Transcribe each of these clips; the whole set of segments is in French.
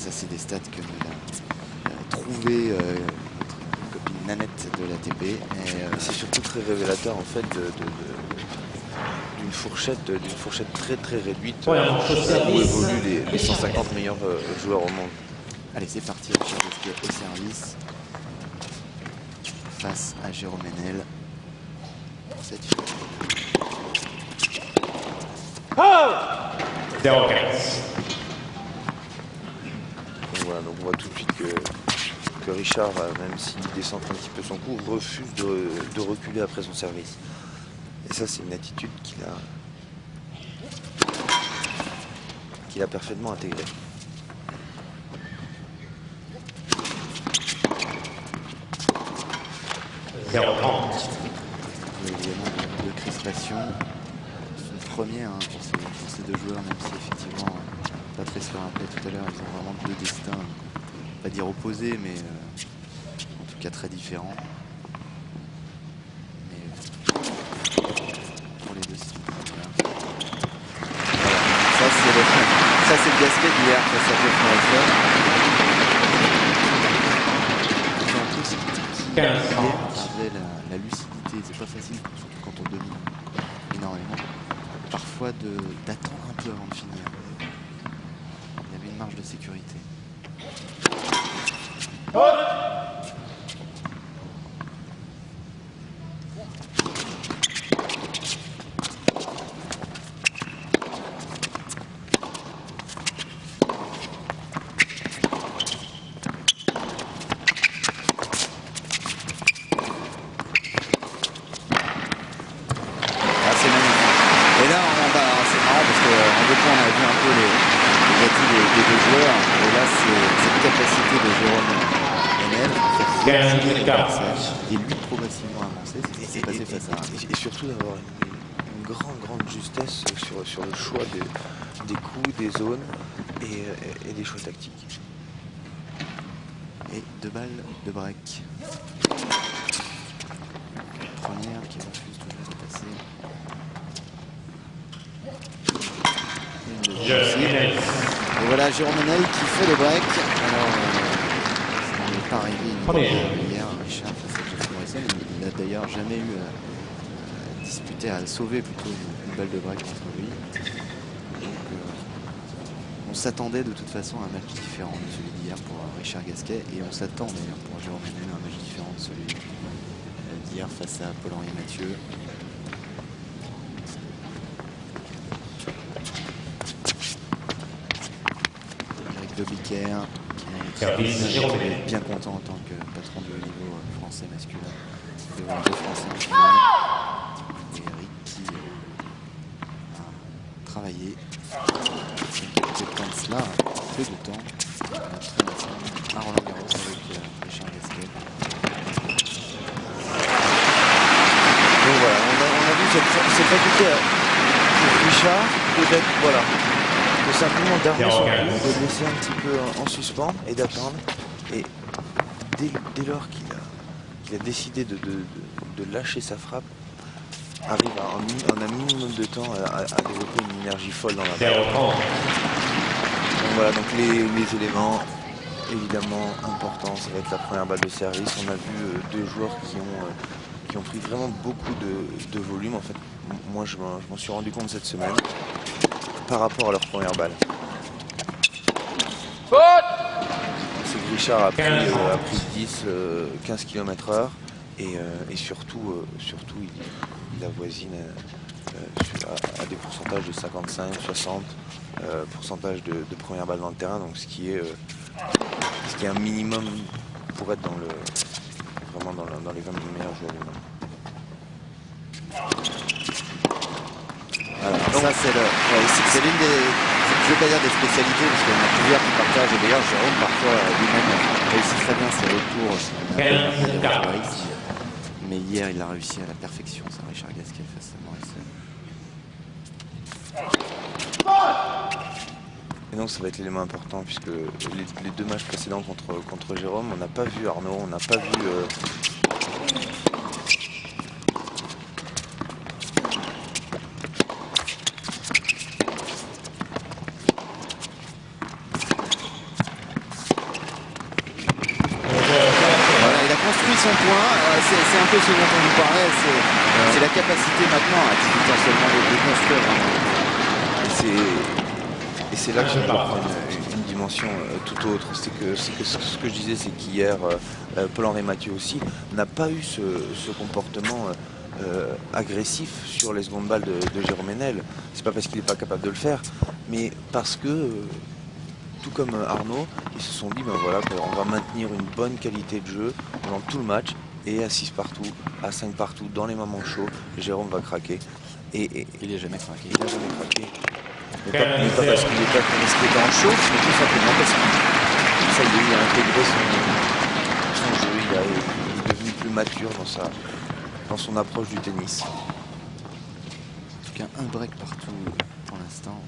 Ça, c'est des stats que a trouvé notre copine Nanette de l'ATP. Et c'est surtout très révélateur en fait d'une fourchette très réduite où évoluent les 150 meilleurs joueurs au monde. Allez, c'est parti, Richard Gasquet au service face à Jérôme Hénel. Voilà, donc on voit tout de suite que Richard, même s'il descend un petit peu son coup, refuse de reculer après son service. Et ça, c'est une attitude qu'il a parfaitement intégrée. Il y a évidemment de crispation. C'est une première pour ces deux joueurs, même si effectivement, Patrice le rappelait tout à l'heure, ils ont vraiment deux destins, pas dire opposés, mais en tout cas très différents. Mais pour les deux, c'est une première. Voilà. Ça, c'est le Gasquet d'hier face à Jeff Morrison. Garder la lucidité, c'est pas facile, surtout quand on domine énormément. Parfois d'attendre un peu avant de finir. Il y avait une marge de sécurité. Et lui progressivement avancé, c'est ce qui s'est passé face à... Et surtout d'avoir une grande justesse sur le choix des coups, des zones et des choix tactiques. Et 2 balles de break. Première qui refuse toujours de passer. Et voilà Jérôme Hénel qui fait le break. Alors, ça n'est pas arrivé hier, Richard face à Jeff Morrison. Il n'a d'ailleurs jamais eu à disputer, à sauver plutôt une balle de break contre lui. Donc on s'attendait de toute façon à un match différent de celui d'hier pour Richard Gasquet. Et on s'attend d'ailleurs pour Jérôme Hénel à un match différent de celui d'hier face à Paul-Henri Mathieu. Dobiker, qui est bien content en tant que patron de haut niveau français masculin de voir deux Français en finale. Et Eric qui a travaillé quelques temps de cela, peu de temps, à Roland Garros avec Richard Gasquet. Donc voilà, on a vu cette faculté pour Richard peut-être, voilà. Simplement d'armer son coup, de le laisser un petit peu en suspens et d'attendre. Et dès lors qu'il a décidé de lâcher sa frappe, arrive en un minimum de temps à développer une énergie folle dans la balle. Donc voilà, donc les éléments évidemment importants, ça va être la première balle de service. On a vu deux joueurs qui ont pris vraiment beaucoup de volume. En fait, moi je m'en suis rendu compte cette semaine. Par rapport à leur première balle. C'est que Richard a pris 10-15 km/h et surtout il avoisine à des pourcentages de 55-60 de première balle dans le terrain, donc ce qui est un minimum pour être vraiment dans les 20 meilleurs joueurs du monde. Voilà, ça c'est l'une des, je ne vais pas dire des spécialités parce qu'il y en a plusieurs qui partagent, et d'ailleurs Jérôme parfois lui-même réussit très bien ses retours, mais hier il a réussi à la perfection, ça Richard Gasquet face à Morrison. Et donc ça va être l'élément important puisque les deux matchs précédents contre Jérôme, on n'a pas vu Arnaud, on n'a pas vu son point. C'est un peu ce dont on vous parlait. C'est la capacité maintenant à 18 ans seulement de construire vraiment. Et c'est là que ça prend une dimension tout autre. C'est que ce que je disais, c'est qu'hier, Paul-Henri Mathieu aussi n'a pas eu ce comportement agressif sur les secondes balles de Jérôme Hénel. C'est pas parce qu'il n'est pas capable de le faire, mais parce que, tout comme Arnaud, ils se sont dit, ben voilà, on va maintenir une bonne qualité de jeu pendant tout le match, et à 6 partout, à 5 partout, dans les moments chauds, Jérôme va craquer. Et il n'a jamais craqué. Il n'a jamais craqué. Mais pas parce qu'il était en chaud, mais tout simplement parce que ça y est, il a intégré son jeu, il est devenu plus mature dans son approche du tennis. En tout cas, un break partout pour l'instant.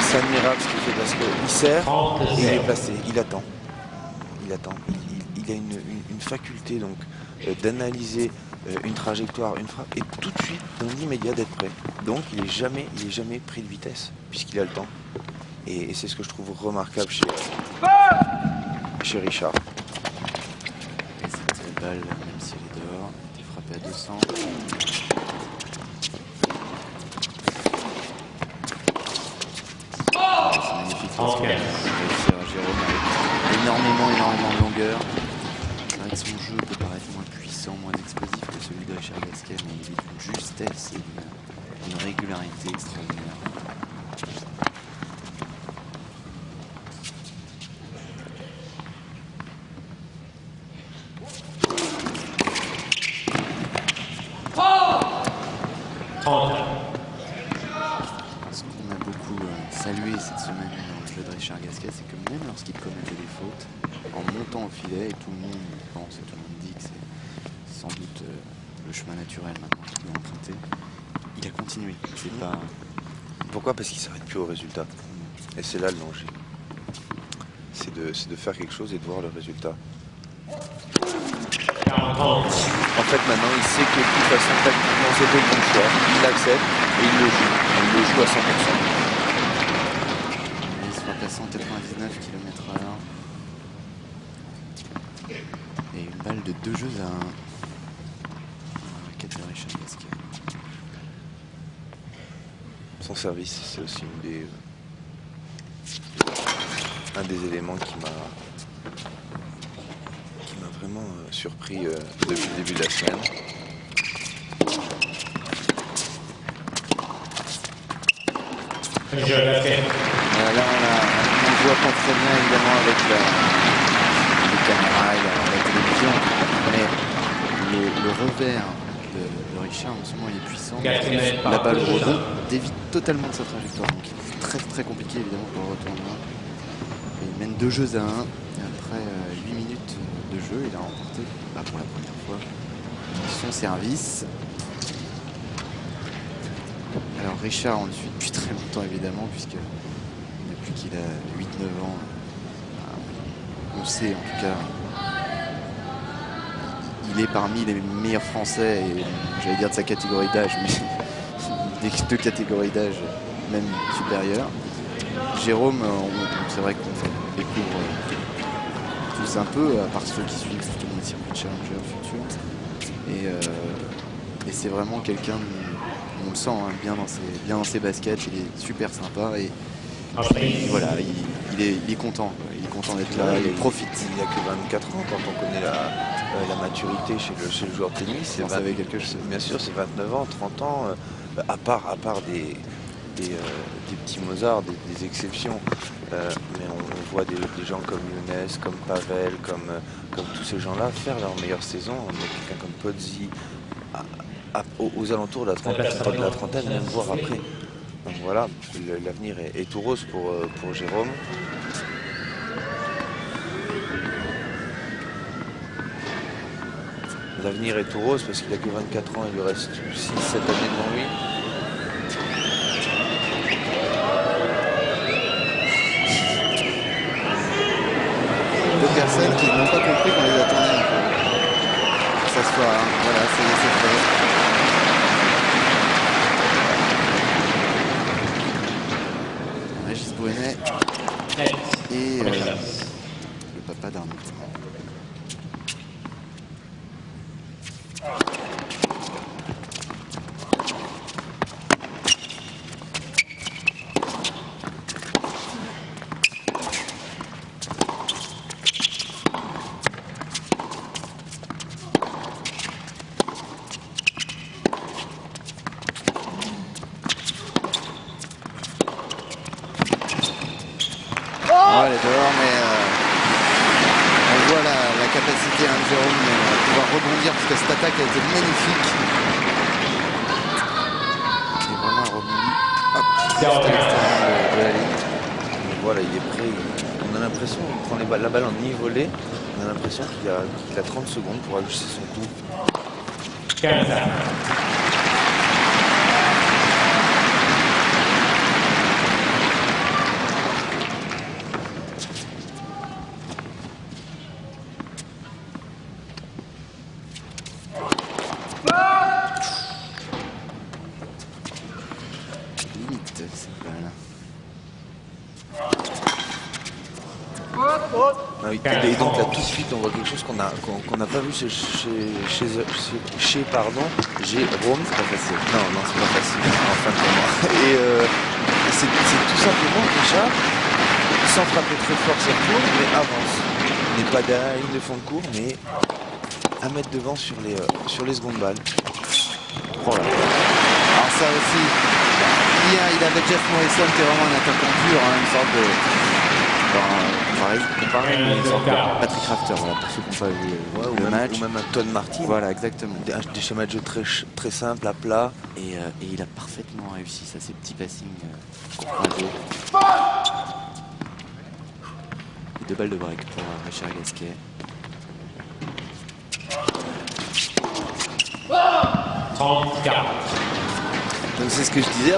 C'est admirable ce qu'il fait parce qu'il sert et il est placé, il attend. Il a une faculté donc d'analyser une trajectoire, une frappe et tout de suite, dans l'immédiat d'être prêt. Donc il est jamais pris de vitesse puisqu'il a le temps. Et c'est ce que je trouve remarquable chez Richard. Et cette balle, même si elle est dehors, est frappée à 200. Jérôme a énormément de longueur. C'est vrai que son jeu peut paraître moins puissant, moins explosif que celui de Richard Gasquet, mais il est d'une justesse et d'une régularité extraordinaire. Ce qu'on a beaucoup salué cette semaine dans le jeu de Richard Gasquet, c'est que même lorsqu'il commettait des fautes, en montant au filet, et tout le monde pense et tout le monde dit que c'est sans doute le chemin naturel maintenant qu'il doit emprunter, il a continué. C'est pas... Pourquoi? Parce qu'il ne s'arrête plus au résultat. Et c'est là le danger. C'est de faire quelque chose et de voir le résultat. En fait, maintenant, il sait que de toute façon, tactiquement, c'était le bon choix. Il l'accepte et il le joue. Il le joue à 100%. Il se frappe à 199 km/h. Et une balle de 2 jeux à 1. Raquette de Richard Gasquet. Son service, c'est aussi un des éléments qui m'a vraiment surpris depuis le début de la semaine. Là, on voit pas très bien évidemment avec les caméras et la télévision, mais le revers de Richard en ce moment il est puissant. La balle au rebond dévie totalement de sa trajectoire, donc c'est très très compliqué évidemment pour le retournement. Il mène 2 jeux à 1 et après 8 minutes de jeu, il a remporté pour la première fois son service. Alors Richard, on le suit depuis très longtemps évidemment, puisque depuis qu'il a 8-9 ans, on sait en tout cas, il est parmi les meilleurs Français, et j'allais dire de sa catégorie d'âge, mais des 2 catégories d'âge même supérieures. Jérôme, c'est vrai qu'on découvre tous un peu, à part ceux qui suivent justement les circuits de Challenger futur. Et c'est vraiment quelqu'un, on le sent, hein, bien dans ses baskets, il est super sympa et voilà, il est content. Il est content d'être là, il profite. Il n'y a que 24 ans quand on connaît la maturité chez le joueur de tennis. On savait quelque chose. Bien sûr, c'est 29 ans, 30 ans, à part des petits Mozart, des exceptions. Mais on voit des gens comme Younes, comme Pavel, comme tous ces gens-là faire leur meilleure saison. On a quelqu'un comme Pozzi aux alentours de la trentaine, même voire après. Donc voilà, l'avenir est tout rose pour Jérôme. L'avenir est tout rose parce qu'il a que 24 ans, il lui reste 6-7 années devant lui. Deux personnes qui n'ont pas compris qu'on les attendait. soir. Voilà, ça y est, c'est fait. Régis Brunet et le papa d'Arnaud. Elle est dehors, mais on voit la capacité de Jérôme à pouvoir rebondir parce que cette attaque a été magnifique. C'est vraiment un rebondi. Hop, juste à l'extérieur de la ligne. Donc voilà, il est prêt. On a l'impression, il prend la balle en nivelé. On a l'impression qu'il a 30 secondes pour ajuster son coup. 15. Et donc là tout de suite on voit quelque chose qu'on n'a pas vu chez pardon, Jérôme. C'est pas facile. Non, c'est pas facile, enfin pour moi. Et c'est tout simplement Richard, sans frapper très fort ses cours, mais avance. Il n'est pas derrière la ligne de fond de cours, mais à mettre devant sur les secondes balles. Oh là. Alors ça aussi, il avait Jeff Morrison qui est vraiment un attaquant pur, hein, une sorte de... comparé, mais une sorte de Patrick Rafter, voilà, pour ceux qui n'ont pas vu le match. Ou même un Todd Martin. Voilà, exactement. Des schémas de jeu très simples, à plat. Et il a parfaitement réussi ça, ces petits passings courageux. Et 2 balles de break pour Richard Gasquet. 34. Donc c'est ce que je disais,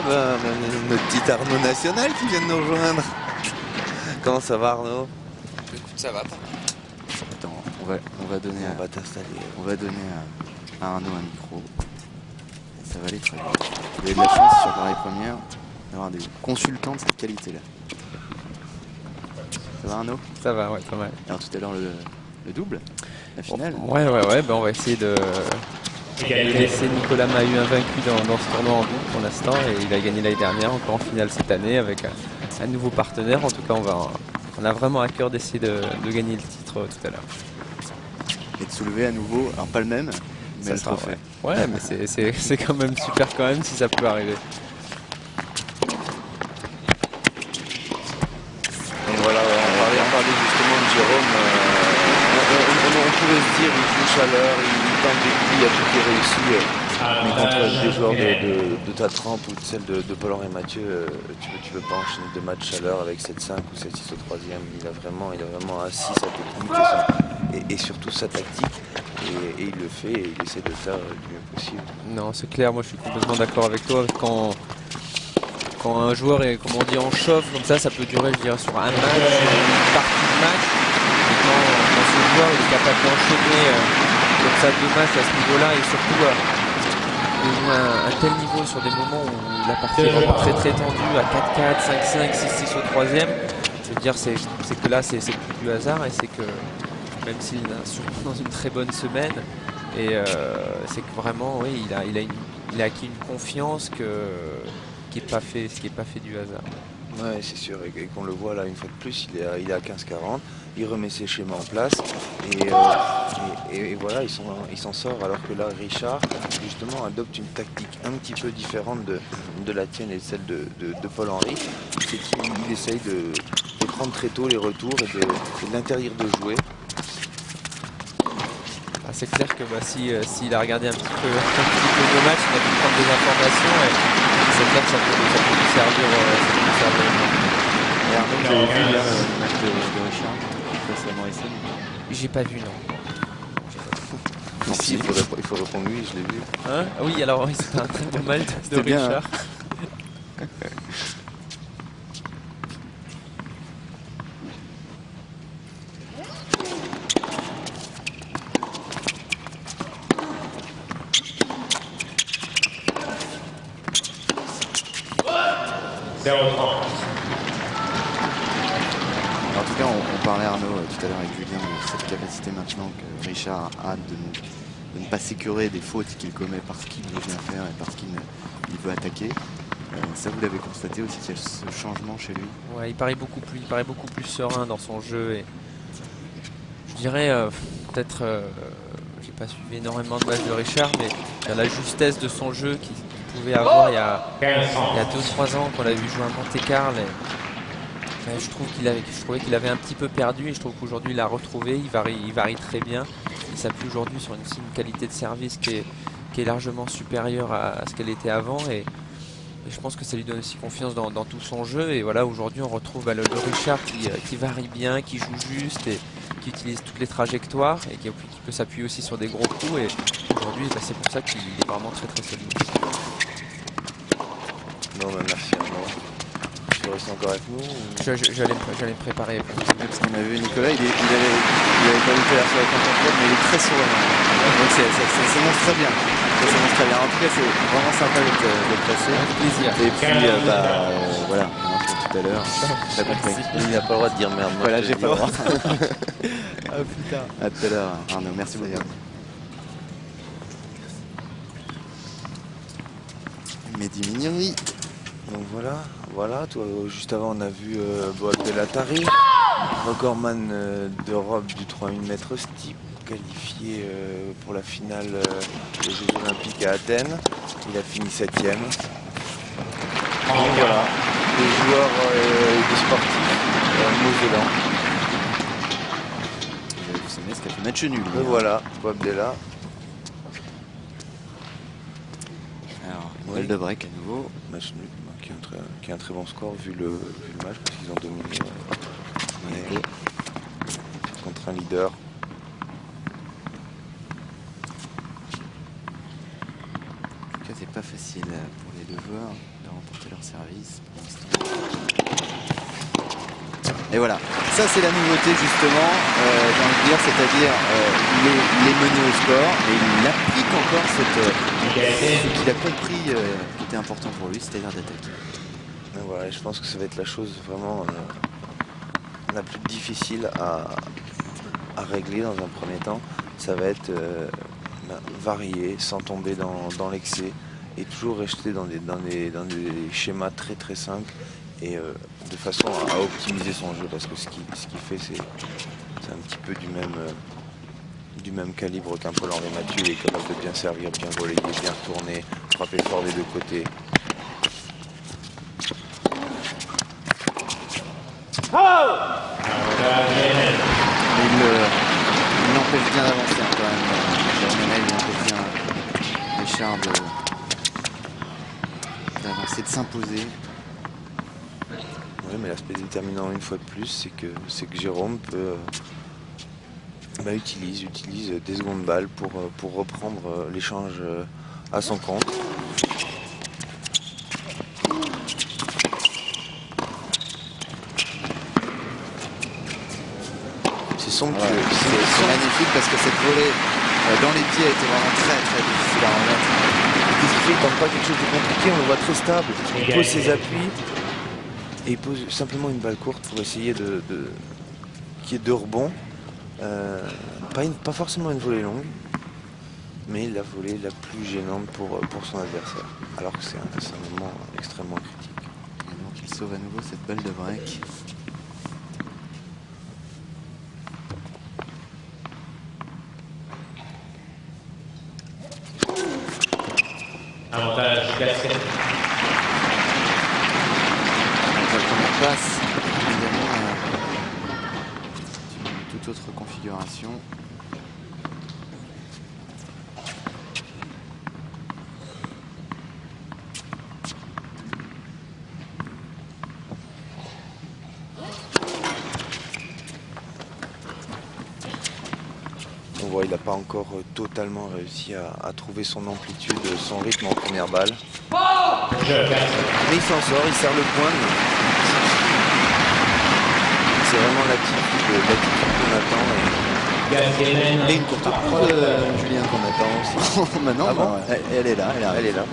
notre petit Arnaud National qui vient de nous rejoindre. Comment ça va Arnaud? Écoute, ça va. Attends, on va donner On va t'installer. on va donner à Arnaud un micro. Et ça va aller très bien. Vous avez de la chance sur Paris Première d'avoir des consultants de cette qualité-là. Ça va Arnaud? Ça va, ouais, pas mal. Alors tout à l'heure le double, la finale. Ouais, ben on va essayer de laisser Nicolas Mahut invaincu dans ce tournoi en double pour l'instant, et il a gagné l'année dernière, encore en finale cette année avec un nouveau partenaire. En tout cas, on a vraiment à cœur d'essayer de gagner le titre tout à l'heure. Et de soulever à nouveau, alors pas le même, mais Ça le sera, trophée. ouais, mais c'est quand même super quand même si ça peut arriver. Donc voilà, on parlait justement de Jérôme. On pourrait se dire, il joue chaleur, il tente des coups, il y a tout qui est réussi. Mais contre des joueurs de ta trempe ou celle de Paul-Henri Mathieu, tu peux pas enchaîner 2 matchs chaleur avec 7-5 ou 7-6 au 3e. Il a vraiment assis sa technique et surtout sa tactique. Et il le fait et il essaie de le faire du mieux possible. Non, c'est clair, moi je suis complètement d'accord avec toi. Quand un joueur est, comme on dit, en chauffe, comme ça peut durer, je dirais, sur un match, une partie de match. Et quand ce joueur il est capable d'enchaîner comme ça 2 matchs à ce niveau-là, et surtout de jouer à un tel niveau sur des moments où la partie est vraiment très très tendue, à 4-4, 5-5, 6-6 au 3e, je veux dire, c'est que là c'est plus du hasard, et c'est que même s'il est sûrement dans une très bonne semaine, et c'est que vraiment, oui, il a acquis une confiance qui n'est pas fait du hasard. Ouais, c'est sûr, et qu'on le voit là une fois de plus, il est à 15-40, il remet ses schémas en place, et voilà, il s'en sort, alors que là, Richard, justement, adopte une tactique un petit peu différente de la tienne et de celle de Paul-Henri, c'est qu'il essaye de prendre très tôt les retours et de l'interdire de jouer. C'est clair que s'il a regardé un petit peu nos matchs, il a pu prendre des informations, et c'est clair que ça peut lui servir. Et Arnaud, vous avez vu hier le match de Richard face à Morrison? J'ai pas vu, non. Si, il faut répondre oui, je l'ai vu. Hein? Oui, alors oui, c'était un très bon match de C'était bien, Richard. 0-30. En tout cas, on parlait Arnaud tout à l'heure avec Julien de cette capacité maintenant que Richard a de ne pas s'écœurer des fautes qu'il commet parce qu'il veut bien faire et parce qu'il veut attaquer. Ça, vous l'avez constaté aussi, qu'il y a ce changement chez lui. Ouais, il paraît beaucoup plus serein dans son jeu. Et je dirais, peut-être, j'ai pas suivi énormément de matchs de Richard, mais il y a la justesse de son jeu qu'il pouvait avoir il y a 2-3 ans quand on l'a vu jouer à Monte-Carlo. Je trouvais qu'il avait un petit peu perdu et je trouve qu'aujourd'hui il l'a retrouvé, il varie très bien. Il s'appuie aujourd'hui sur une qualité de service qui est largement supérieure à ce qu'elle était avant et je pense que ça lui donne aussi confiance dans tout son jeu. Et voilà, aujourd'hui on retrouve le Richard qui varie bien, qui joue juste et qui utilise toutes les trajectoires et qui peut s'appuyer aussi sur des gros coups. Et aujourd'hui c'est pour ça qu'il est vraiment très très solide. Non, mais merci Arnaud. Tu restes encore avec nous ou... J'allais me préparer. Parce qu'on a vu Nicolas, il avait pas lutté la soirée contre Antoine, mais il est très souriant. Donc ça s'annonce très bien. Ça s'annonce très bien. En tout cas, c'est vraiment sympa d'être passé. Avec plaisir. Et puis, voilà, on a fait tout à l'heure. T'as compris. Il n'a pas le droit de dire merde. Moi, Voilà, je j'ai te pas le dis. droit. À plus tard. À tout à l'heure, Arnaud. Merci beaucoup. Mehdi Mignoni. Donc voilà, toi, juste avant on a vu Boab Delatari, recordman d'Europe du 3000 mètres steep, qualifié pour la finale des Jeux Olympiques à Athènes. Il a fini 7ème. Donc voilà, des joueurs et des sportifs mosellans. Vous avez vu ce qui a fait match nul. Et voilà, Boab Dela. Alors, Oui. balle de break à nouveau. Match nul, qui est un très bon score vu le match parce qu'ils ont dominé Ouais. contre un leader. En tout cas, c'est pas facile pour les deux joueurs de remporter leur service pour l'instant. Et voilà, ça c'est la nouveauté justement, j'ai envie de dire, c'est-à-dire il est mené au score et il applique encore ce qu'il a compris qui était important pour lui, c'est-à-dire d'attaquer. Et voilà, je pense que ça va être la chose vraiment la plus difficile à régler dans un premier temps. Ça va être varier sans tomber dans l'excès et toujours rester dans des schémas très très simples et de façon à optimiser son jeu parce que ce qu'il fait c'est un petit peu du même calibre qu'un Paul-Henri Mathieu. Il est capable de bien servir, bien relayer, bien retourner, frapper fort des deux côtés. Mais il l'empêche bien d'avancer hein, quand même. Jérôme Henel, il empêche bien Richard d'avancer, de s'imposer. Oui, mais l'aspect déterminant une fois de plus, c'est que Jérôme peut utilise des secondes balles pour reprendre l'échange à son compte. C'est magnifique parce que cette volée dans les pieds était vraiment très très difficile à remettre. Qu'est-ce qu'il fait? Il tente pas quelque chose de compliqué, on le voit très stable. Il pose ses appuis et il pose simplement une balle courte pour essayer qu'il y ait deux rebonds. Pas forcément une volée longue, mais la volée la plus gênante pour son adversaire. Alors que c'est un moment extrêmement critique. Et donc il sauve à nouveau cette balle de break. Avantage basket. La première passe, évidemment, une toute autre configuration. On voit il n'a pas encore totalement réussi à trouver son amplitude, son rythme en première balle. Mais il s'en sort, il serre le point. C'est vraiment l'attitude qu'on attend. Et une courte pause, Julien, qu'on attend aussi. Maintenant, Ah bon elle est là, Elle est là.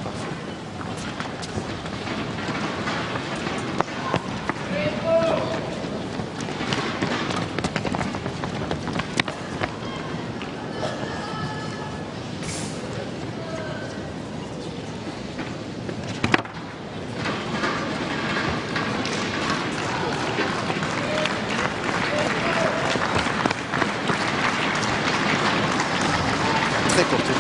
très courte pause.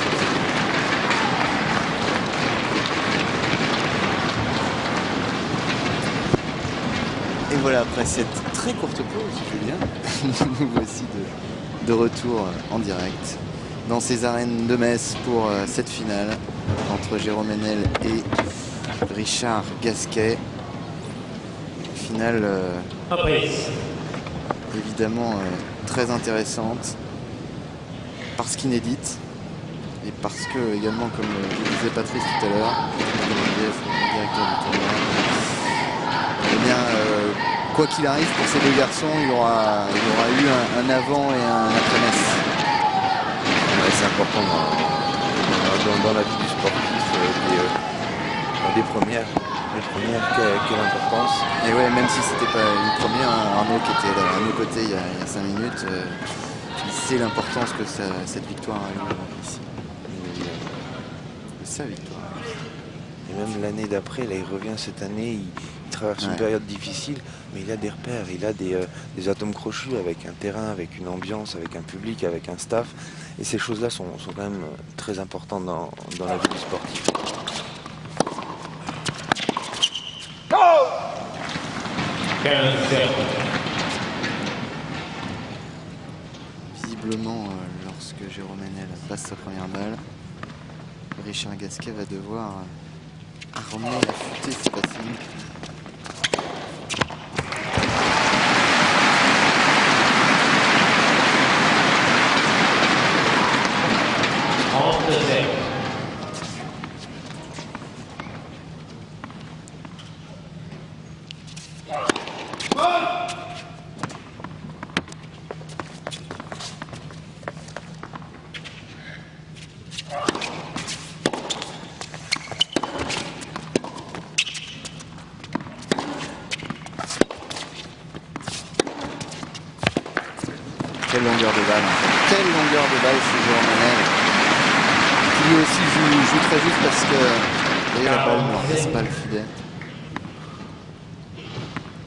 Et voilà, après cette très courte pause, Julien, nous voici de retour en direct dans ces arènes de Metz pour cette finale entre Jérôme Hénel et Richard Gasquet. Finale évidemment très intéressante parce qu'inédite et parce que également, comme je disait Patrice tout à l'heure, le directeur du tournoi, eh bien quoi qu'il arrive pour ces deux garçons, il y aura eu un avant et un après-Metz. Ouais, c'est important dans la vie du sportif, des premières. Quelle importance. Et ouais, même si c'était pas une première, Arnaud qui était là, à nos côtés il y a 5 minutes, il sait l'importance que cette victoire a eu ici. Sa victoire. Et même l'année d'après, là il revient cette année, il traverse une période difficile, mais il a des repères, il a des atomes crochus avec un terrain, avec une ambiance, avec un public, avec un staff. Et ces choses-là sont quand même très importantes dans la vie du sportif. Visiblement, lorsque Jérôme Hénel passe sa première balle, Richard Gasquet va devoir ramener la futée cette fois-ci. Quelle longueur de balle, quelle longueur de balle chez Jérôme Hénel, qui lui aussi joue très juste parce que la balle ne remplace pas le filet. Il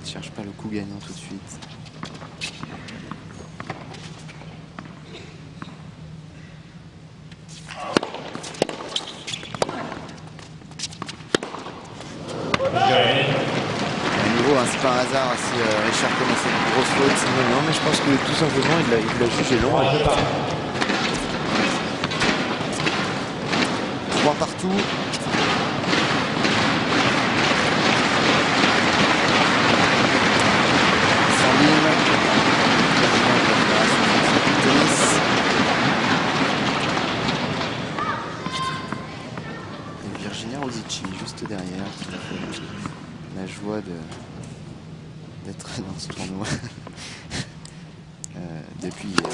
ne cherche pas le coup gagnant tout de suite. C'est pas un hasard si Richard commençait une grosse faute. Non, mais je pense que tout simplement il l'a jugé long. 3 partout. Sandine. Tennis. Et Virginia Rosici juste derrière qui a fait la joie d'être dans ce tournoi depuis hier.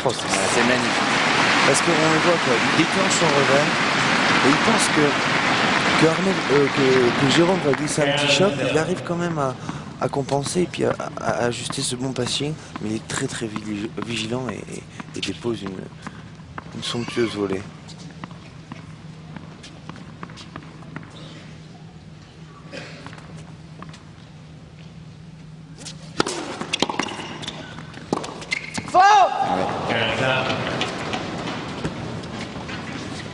Oh, c'est magnifique. Parce qu'on le voit quoi, il déclenche son revers et il pense que Jérôme va glisser un petit choc, il arrive quand même à compenser et puis à ajuster ce bon passing, mais il est très très vigilant et dépose une somptueuse volée.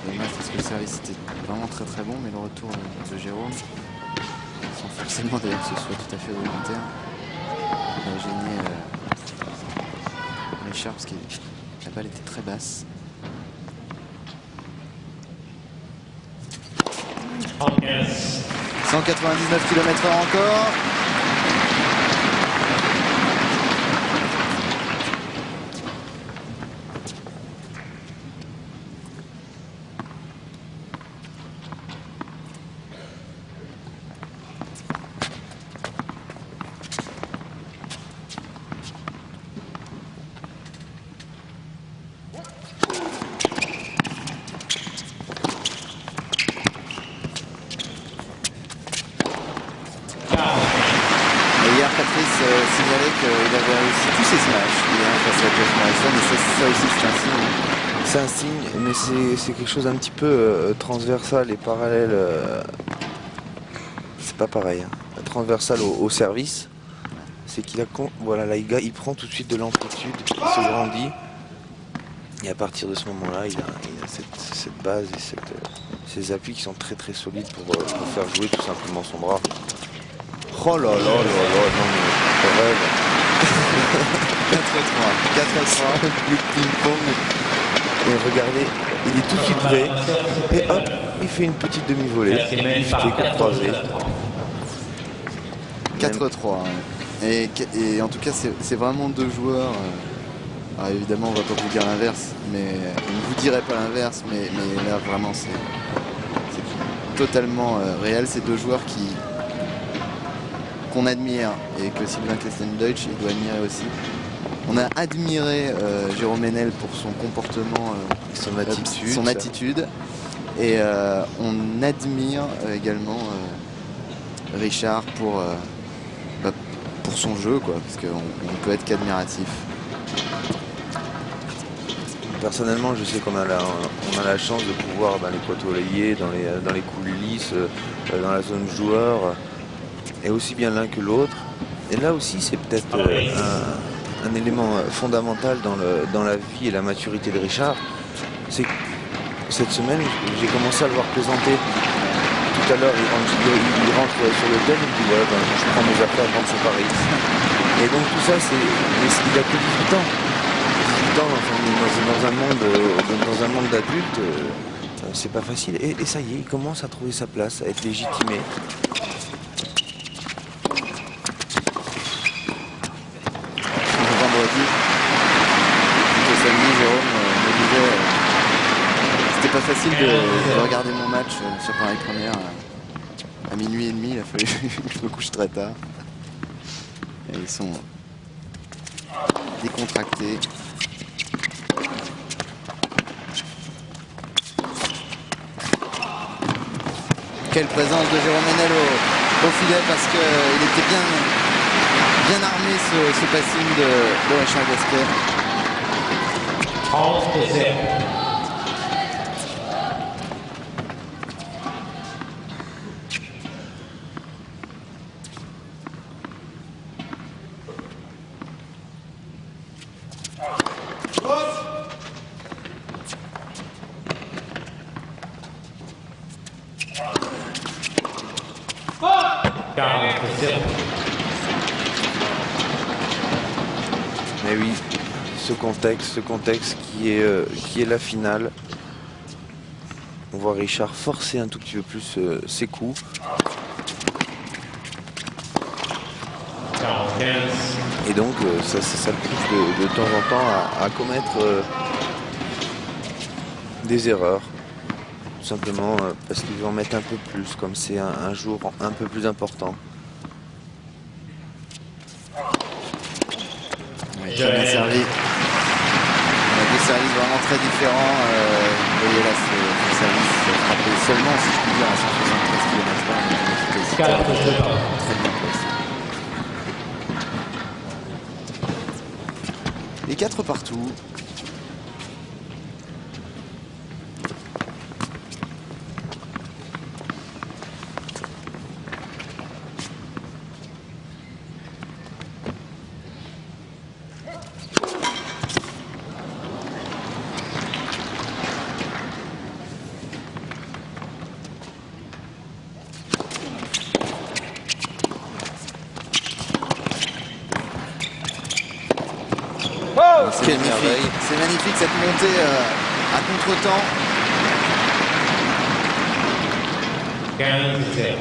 Dommage parce que le service était vraiment très très bon, mais le retour de Jérôme, sans forcément d'ailleurs que ce soit tout à fait volontaire, a gêné Richard parce que la balle était très basse. 199 km/h encore. Patrice signalait qu'il avait réussi tous ses smash face à Jeff Morrison, et ça aussi c'est un signe. C'est un signe, mais c'est quelque chose un petit peu transversal et parallèle. C'est pas pareil. Hein. Transversal au service. c'est qu'il a voilà, là, il prend tout de suite de l'amplitude, il se grandit. Et à partir de ce moment-là, il a cette base et ces appuis qui sont très très solides pour faire jouer tout simplement son bras. Oh là là là là, non mais je rêve. 4-3. Le ping-pong. Et regardez, il est tout de suite prêt. Et hop, il fait une petite demi-volée. Lifté, coup croisé. 4-3. Et en tout cas, c'est vraiment deux joueurs. Alors évidemment, on va pas vous dire l'inverse, mais on ne vous dirait pas l'inverse, mais là vraiment c'est totalement réel. C'est deux joueurs qu'on admire et que Sylvain Klesten-Deutsch il doit admirer aussi. On a admiré Jérôme Ménel pour son comportement, son attitude, et on admire également Richard pour son jeu, quoi, parce qu'on ne peut être qu'admiratif. Personnellement, je sais qu'on a la chance de pouvoir dans les poteaux oreillers, dans les coulisses, dans la zone joueur, et aussi bien l'un que l'autre. Et là aussi, c'est peut-être un élément fondamental dans la vie et la maturité de Richard. C'est que cette semaine, j'ai commencé à le voir plaisanter. Tout à l'heure, il rentre sur l'hôtel, il me dit voilà, je prends mes affaires, je rentre sur Paris. Et donc tout ça, il a que 18 ans. Dans un monde d'adultes, c'est pas facile. Et ça y est, il commence à trouver sa place, à être légitimé. Vendredi, le samedi, Jérôme me disait c'était pas facile de regarder mon match sur Paris Première à minuit et demi. Il a fallu que je me couche très tard. Et ils sont décontractés. Quelle présence de Jérôme Ménel au filet, parce qu'il était bien armé ce passing de Richard Gasquet. 30-0. Mais oui, ce contexte qui est la finale. On voit Richard forcer un tout petit peu plus ses coups. Et donc ça le pousse de temps en temps à commettre des erreurs. Tout simplement parce qu'il veut en mettre un peu plus, comme c'est un jour un peu plus important. Oui, très bien servi. On a deux services vraiment très différents. Vous voyez là, ce service frappé seulement, si je puis dire, à 173 km/h. Très bien placé. Les 4 partout. C'est magnifique cette montée à contre-temps. 15-0.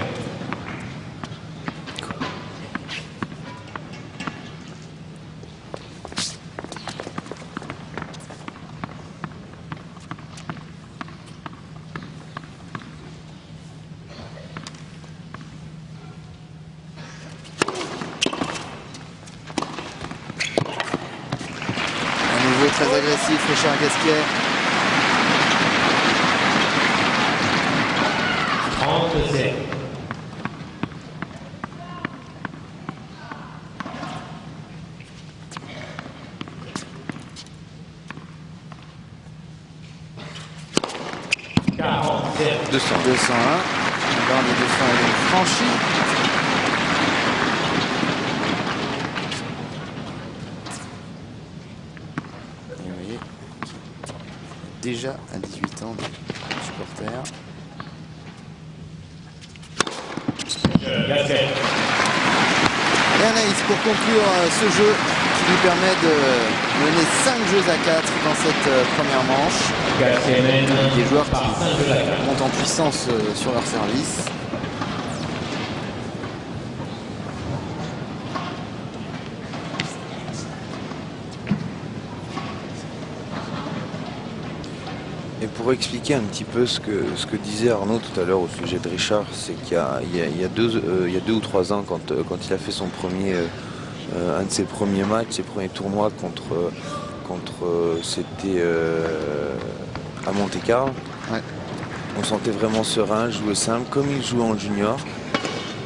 Très agressif, Richard Gasquet. 30-0. « 201. » La barre des 200 est donc franchie. déjà à 18 ans de supporter. Et Anaïs pour conclure ce jeu qui lui permet de mener 5 jeux à 4 dans cette première manche. Des joueurs qui montent en puissance sur leur service. Et pour expliquer un petit peu ce que disait Arnaud tout à l'heure au sujet de Richard, c'est qu'il y a 2 ou 3 ans, quand il a fait son premier, un de ses premiers matchs, ses premiers tournois c'était à Monte-Carlo, Ouais. on sentait vraiment serein, jouer simple, comme il jouait en junior.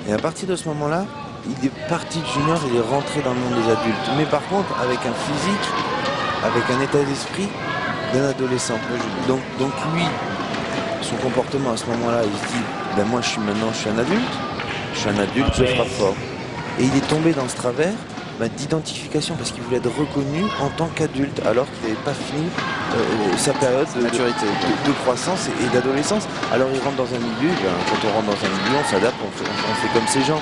Et à partir de ce moment-là, il est parti de junior, il est rentré dans le monde des adultes. Mais par contre, avec un physique, avec un état d'esprit d'un adolescent. Donc lui, son comportement à ce moment-là, il se dit, ben moi je suis un adulte, je frappe fort. Et il est tombé dans ce travers d'identification parce qu'il voulait être reconnu en tant qu'adulte alors qu'il n'avait pas fini sa période de Maturité. de croissance et d'adolescence. Alors il rentre dans un milieu, quand on rentre dans un milieu, on s'adapte, on fait comme ces gens.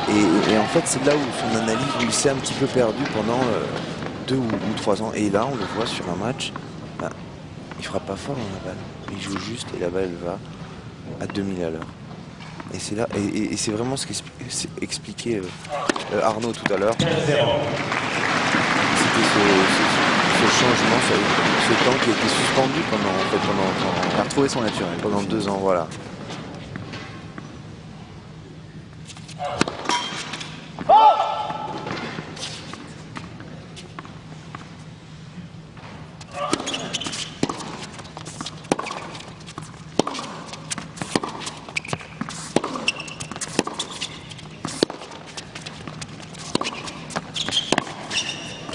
Et en fait c'est là où son analyse, où il s'est un petit peu perdu pendant 2 ou 3 ans. Et là on le voit sur un match, il frappe pas fort dans la balle, il joue juste et la balle va à 2000 à l'heure. Et c'est là, et c'est vraiment ce qu'expliquait Arnaud tout à l'heure. C'était ce changement, ce temps qui a été suspendu pendant Il a retrouvé son naturel. pendant 2 ans, voilà.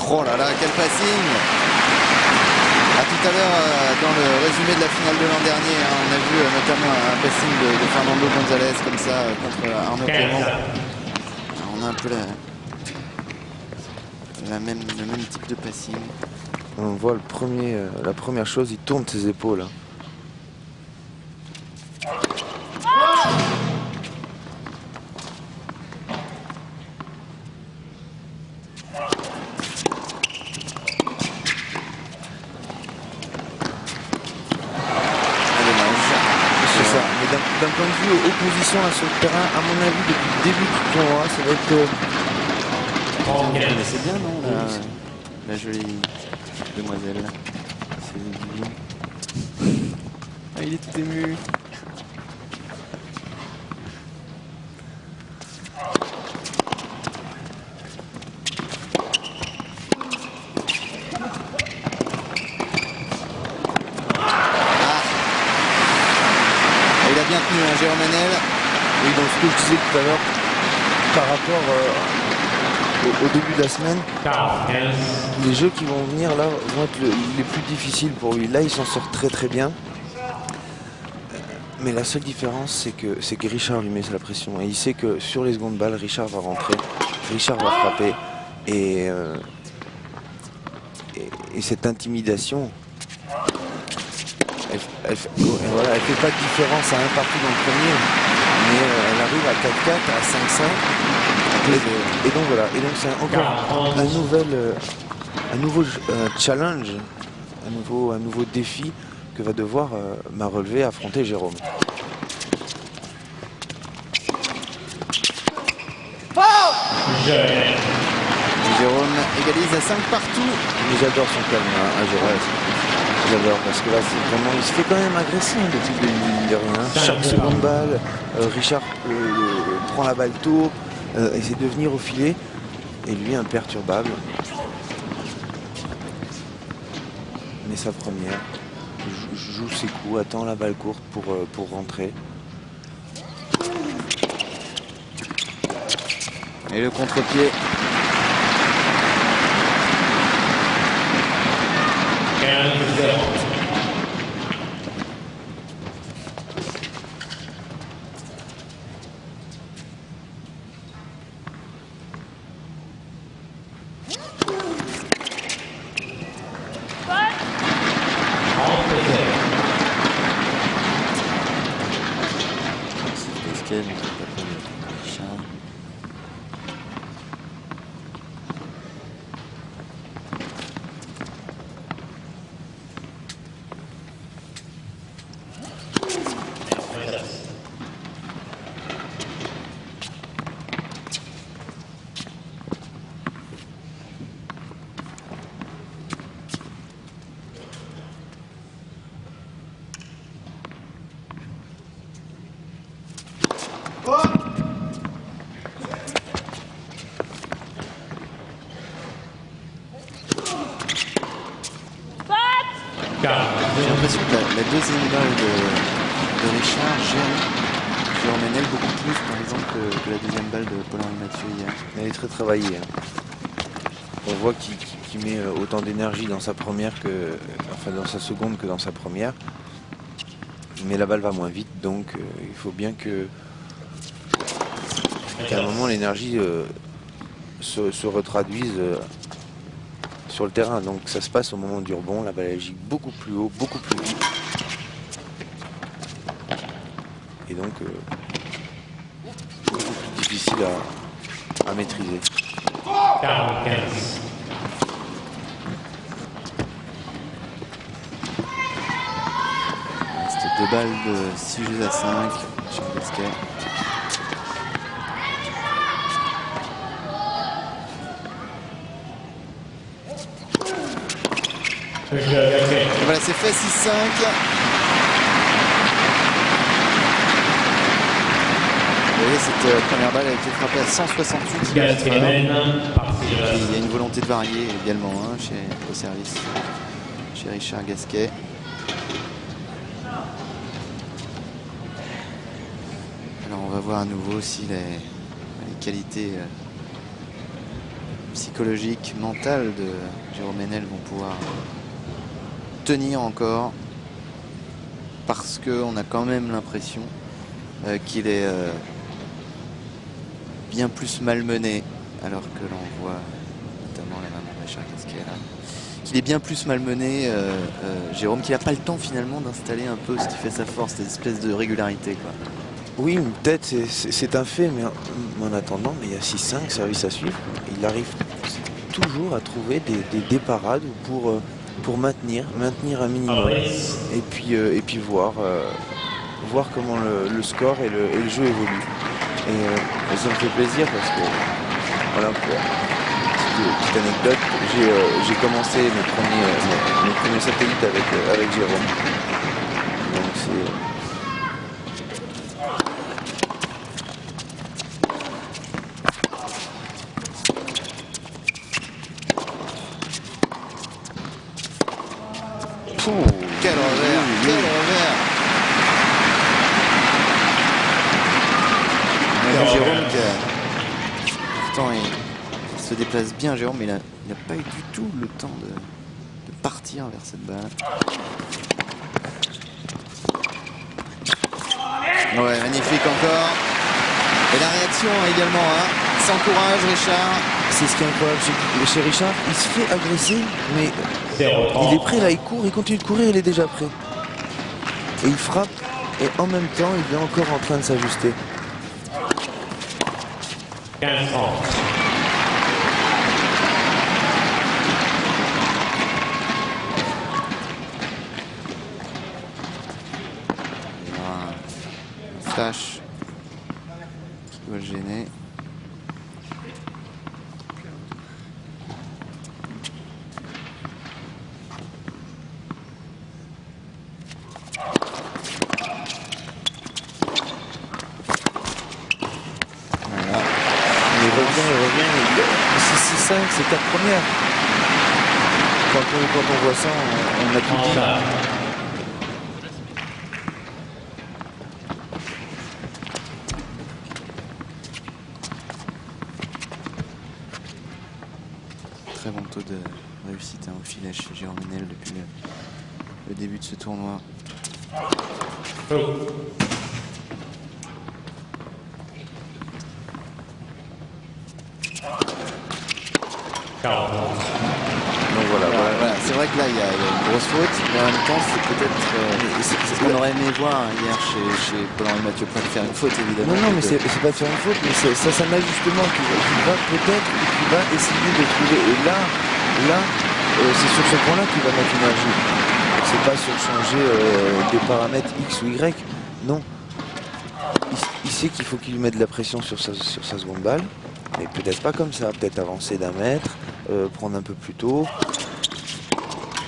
Oh là là, quel passing! À tout à l'heure, dans le résumé de la finale de l'an dernier, on a vu notamment un passing de Fernando González comme ça contre Arnaud Clément. On a un peu le même type de passing. On voit la première chose, il tourne ses épaules. Hein. D'un point de vue opposition là, sur le terrain, à mon avis, depuis le début du tournoi, ça va être... Vous connaissez bien, non, la jolie demoiselle. C'est divin. Ah, il est tout ému. Bien tenu, hein, Jérôme Hanel. Oui, donc ce que je disais tout à l'heure, par rapport au début de la semaine, les jeux qui vont venir là vont être les plus difficiles pour lui. Là, il s'en sort très très bien. Mais la seule différence, c'est que Richard lui met la pression. Et il sait que sur les secondes balles, Richard va rentrer, Richard va frapper. Et cette intimidation... Elle fait pas de différence à un partout dans le premier, mais elle arrive à 4-4, à 5-5. Et donc voilà, et donc c'est encore un nouveau challenge, un nouveau défi que va devoir relever, affronter Jérôme. Jérôme égalise à 5 partout. Mais j'adore son calme à Jérôme. J'adore parce que là c'est vraiment, il se fait quand même agresser depuis de rien. Chaque seconde balle, Richard prend la balle tôt, essaie de venir au filet et lui imperturbable. Mais sa première, joue ses coups, attend la balle courte pour rentrer. Et le contre-pied. J'ai l'impression que la deuxième balle de Richard Jérôme Ménel beaucoup plus par exemple que la deuxième balle de Paul-Henri Mathieu hier. Elle est très travaillée. On voit qu'il met autant d'énergie dans sa première enfin dans sa seconde que dans sa première. Mais la balle va moins vite, donc il faut bien qu'à un moment l'énergie se retraduise sur le terrain. Donc ça se passe au moment du rebond, la balle elle gicle beaucoup plus haut, beaucoup plus vite. Et donc beaucoup plus difficile à maîtriser. 45. C'était 2 balles de 6 jeux à 5 chez Gasquet. Et voilà, c'est fait 6-5. Vous voyez, cette première balle a été frappée à 168 km/h. Il y a une volonté de varier également hein, au service chez Richard Gasquet. Alors on va voir à nouveau si les qualités psychologiques, mentales de Jérôme Ménel vont pouvoir tenir encore, parce qu'on a quand même l'impression qu'il est bien plus malmené, alors que l'on voit notamment la maman de Richard Gasquet là, qu'il est bien plus malmené, Jérôme, qu'il n'a pas le temps finalement d'installer un peu ce qui fait sa force, cette espèce de régularité quoi. Oui, peut-être c'est un fait, mais en attendant, il y a 6-5 services à suivre. Il arrive toujours à trouver des parades pour maintenir un minimum. Et puis voir comment le score et le jeu évoluent. Et ça me fait plaisir parce que, voilà, petite anecdote, j'ai commencé mes premiers satellites avec Jérôme. Donc c'est... Quel revers, quel revers. Jérôme pourtant il se déplace bien Jérôme, mais il n'a pas eu du tout le temps de partir vers cette balle. Ouais, magnifique encore. Et la réaction également, hein. Sans courage Richard. C'est ce qui est incroyable chez Richard, il se fait agresser, mais il est prêt là, il court, il continue de courir, il est déjà prêt. Et il frappe, et en même temps, il est encore en train de s'ajuster. 15 ans. Un flash qui doit le gêner. C'est 4 premières. Quand on voit ça, on a tout dit. Très bon taux de réussite au filet chez Jérôme Ménel depuis le début de ce tournoi. Donc voilà. C'est vrai que là il y a une grosse faute, mais en même temps c'est peut-être c'est ce qu'on aurait aimé voir hier chez Paul-Henri Mathieu, pas de faire une faute évidemment. Non, mais c'est pas de faire une faute, mais c'est un ajustement qui va peut-être, qui va essayer de trouver. Et là, c'est sur ce point-là qu'il va mettre l'énergie. C'est pas sur changer des paramètres X ou Y. Non. Il sait qu'il faut qu'il mette de la pression sur sa seconde balle, mais peut-être pas comme ça, peut-être avancer d'1 mètre, prendre un peu plus tôt.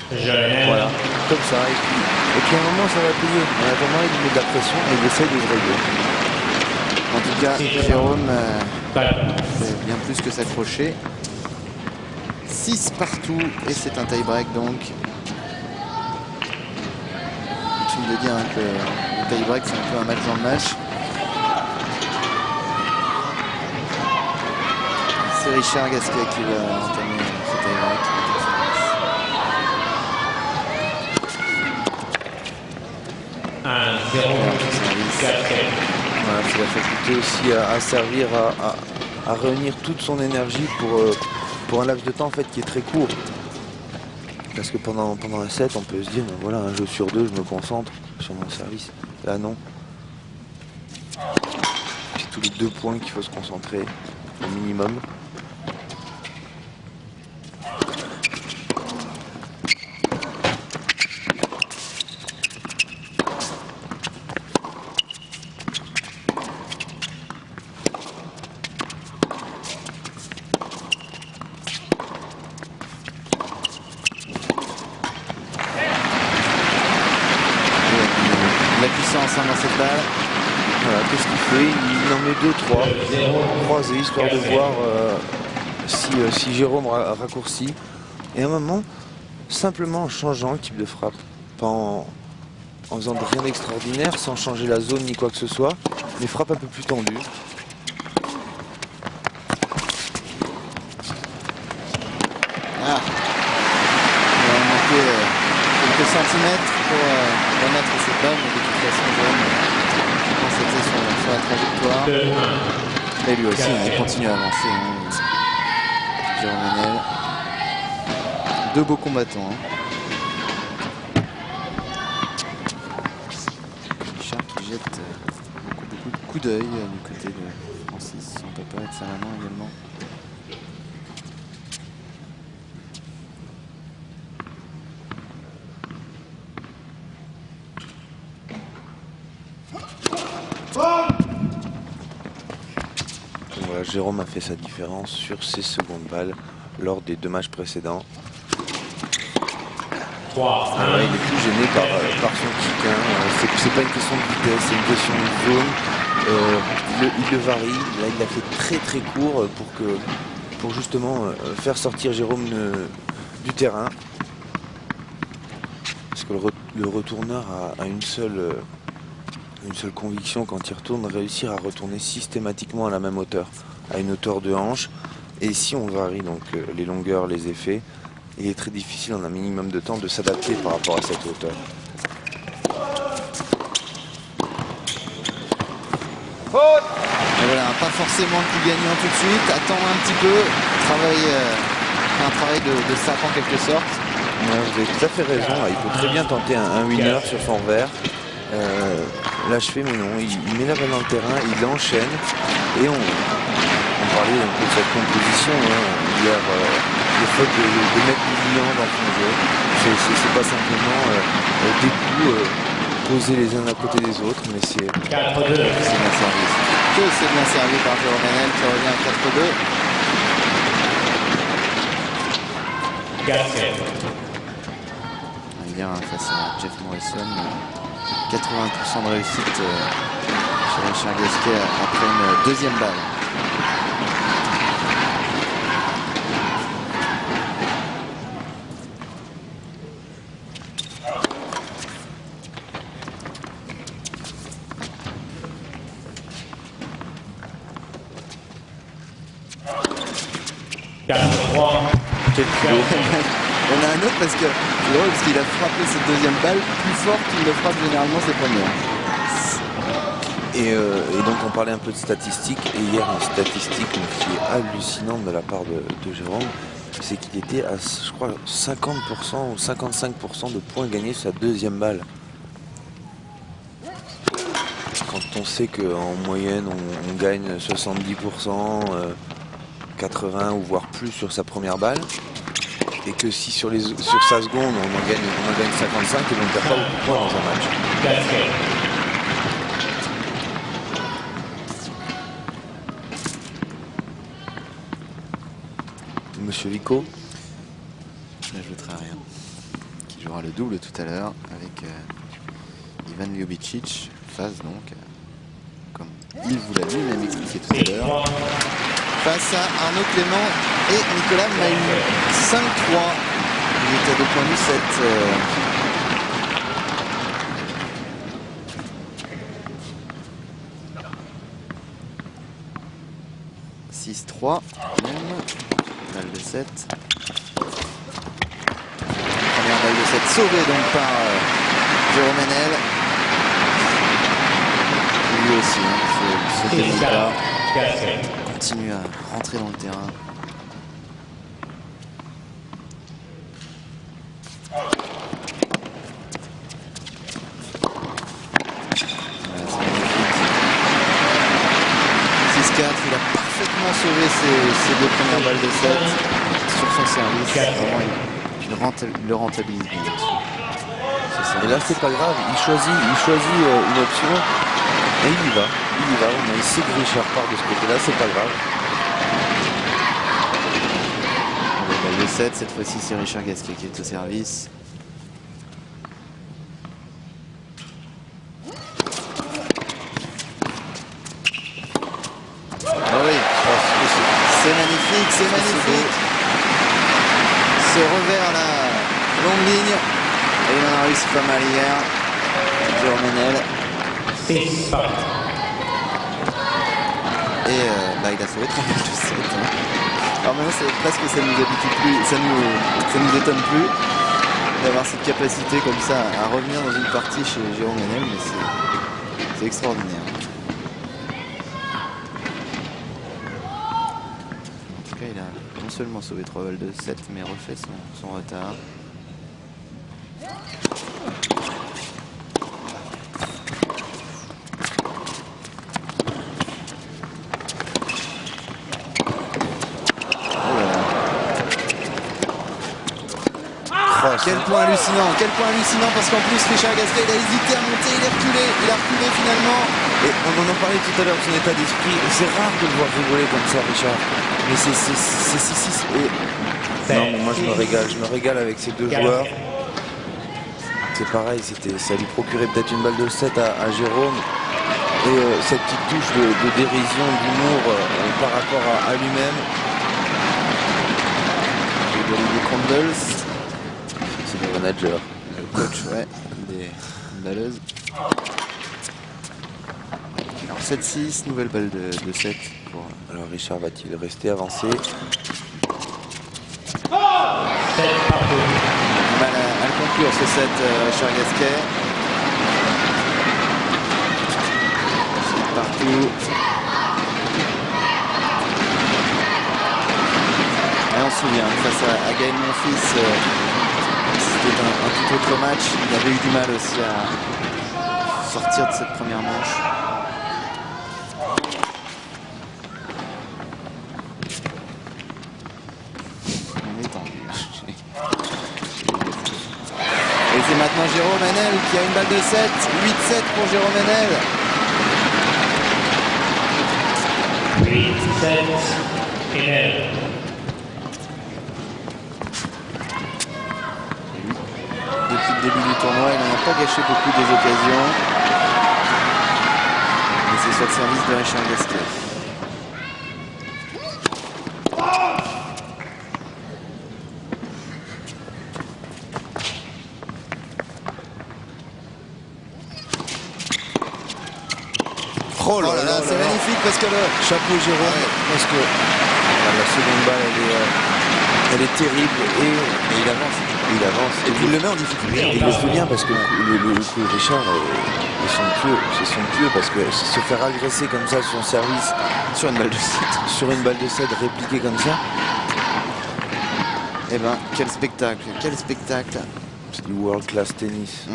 Voilà, comme ça. Et puis à un moment ça va payer. En attendant, il met de la pression et il essaie de se régler. En tout tout cas, Jérôme Back. fait bien plus que s'accrocher. 6 partout et c'est un tie-break donc. Tu me le dis hein, que le tie-break c'est un peu un match dans le match. C'est Richard Gasquet qui va entamer ce tie-break. And Jérôme Gasquet. Voilà, c'est la faculté aussi à servir, à réunir toute son énergie pour un laps de temps en fait qui est très court. Parce que pendant un set, on peut se dire, ben voilà, un jeu sur deux, je me concentre sur mon service. Là, non. C'est tous les 2 points qu'il faut se concentrer au minimum. La puissance hein, dans cette balle. Voilà, qu'est-ce qu'il fait? Il en met 2-3 croisés, histoire de voir si Jérôme raccourcit. Et à un moment, simplement en changeant le type de frappe, pas en faisant rien d'extraordinaire, sans changer la zone ni quoi que ce soit, mais frappe un peu plus tendue. Ah. Il va manquer quelques centimètres pour remettre cette balle, mais de toute façon, Jérôme, je pense que c'était sur la trajectoire. 2-1. Et lui aussi, il continue à avancer. Hein. Jérôme Manel. 2 beaux combattants. Hein. Richard qui jette beaucoup de coups d'œil du côté de Francis, son papa et de sa maman également. Voilà, Jérôme a fait sa différence sur ses secondes balles lors des 2 matchs précédents. 3. Voilà, il est plus gêné par son kick. Hein. C'est pas une question de vitesse, c'est une question de zone. Il le varie. Là, il l'a fait très court pour justement faire sortir Jérôme du terrain. Parce que le retourneur a une seule conviction quand il retourne, réussir à retourner systématiquement à la même hauteur, à une hauteur de hanche. Et si on varie donc les longueurs, les effets, il est très difficile en un minimum de temps de s'adapter par rapport à cette hauteur. Et voilà, pas forcément le coup gagnant tout de suite. Attendre un petit peu, un travail de sape en quelque sorte. Ouais, vous avez tout à fait raison. Il peut très bien tenter un winner sur son revers. L'achever, mais non, il met la balle dans le terrain, il enchaîne. Et on parlait un peu de cette composition hier, le fait de mettre Lilian dans son jeu. C'est pas simplement des coups posés les uns à côté des autres, mais c'est 4-2. C'est bien servi. Que c'est bien servi par Jérôme Manel qui revient à 4-2. Gasquet. Hier face à Jeff Morrison, 80% de réussite chez Richard Gasquet après une deuxième balle. quel culot. On a un autre parce que c'est drôle parce qu'il a frappé cette deuxième balle plus fort qu'il ne frappe généralement ses premières. Et donc on parlait un peu de statistiques, et hier une statistique qui est hallucinante de la part de Jérôme, c'est qu'il était à, je crois, 50% ou 55% de points gagnés sur sa deuxième balle. Quand on sait qu'en moyenne on gagne 70%, 80% ou voire plus sur sa première balle, et que si sur sa seconde on en gagne 55, et on ne perd pas beaucoup de points dans un match. Monsieur Vico. Je n'ajouterai rien. Qui jouera le double tout à l'heure avec Ivan Ljubicic, face donc, comme il vous l'a lui-même expliqué tout à l'heure. Face à Arnaud Clément et Nicolas Mahut. 5-3. Il est à 2 points du 7. 6-3. Même. Balle de 7. Première balle de 7 sauvée donc par Jérôme Hénel. Lui aussi, hein, se démine pas. Continue à rentrer dans le terrain. Voilà, c'est magnifique. 6-4, il a parfaitement sauvé ses 2 premières balles de 7 sur son service. Vraiment, il le rentabilise bien. Et là c'est pas grave, il choisit une option et il y va. On a ici que Richard part de ce côté-là, c'est pas grave. Balle de 7, cette fois-ci c'est Richard Gasquet qui est au service. Ah oui, c'est magnifique, c'est magnifique. Ce revers là, longue ligne. Et il en a réussi pas mal hier. Jérôme Hénel. Et bah, il a sauvé 3 balles de 7. Hein. Alors maintenant c'est presque ça nous habitue plus, ça nous étonne plus d'avoir cette capacité comme ça à revenir dans une partie chez Jérôme Hénel, mais c'est extraordinaire. En tout cas il a non seulement sauvé 3 balles de 7 mais refait son retard. Quel point hallucinant parce qu'en plus Richard Gasquet il a hésité à monter, il a reculé finalement. Et on en a parlé tout à l'heure de son état d'esprit. C'est rare de le voir rigoler comme ça, Richard. Mais c'est non, mais moi je me régale avec ces 2 joueurs. C'est pareil, ça lui procurait peut-être une balle de 7 à Jérôme. Et cette petite touche de dérision, d'humour par rapport à lui-même. Olivier Crandles. C'est le manager. Le coach, ouais, des balleuses. Alors 7-6, nouvelle balle de 7. Pour... Alors Richard va-t-il rester avancé? Mal à le conclure ce 7, Richard Gasquet. C'est partout. Et on se souvient, face à Gaël Monfils, c'était un tout autre match. Il avait eu du mal aussi à sortir de cette première manche. On est tendu. Et c'est maintenant Jérôme Hénel qui a une balle de 7. 8-7 pour Jérôme Hénel. 8-7 Hénel. Depuis le début du tournoi, il n'en a pas gâché beaucoup des occasions. Mais c'est sur le service de Richard Gasquet. Oh là là, c'est magnifique parce que le chapeau Jérôme, parce que la seconde balle elle est terrible et il avance. Et puis il le met en difficulté. Il le fait bien parce que le Richard c'est son pieu parce que se faire agresser comme ça sur son service Sur une balle de 7. sur une balle de 7 répliquée comme ça, Eh ben, quel spectacle, quel spectacle. c'est du world class tennis.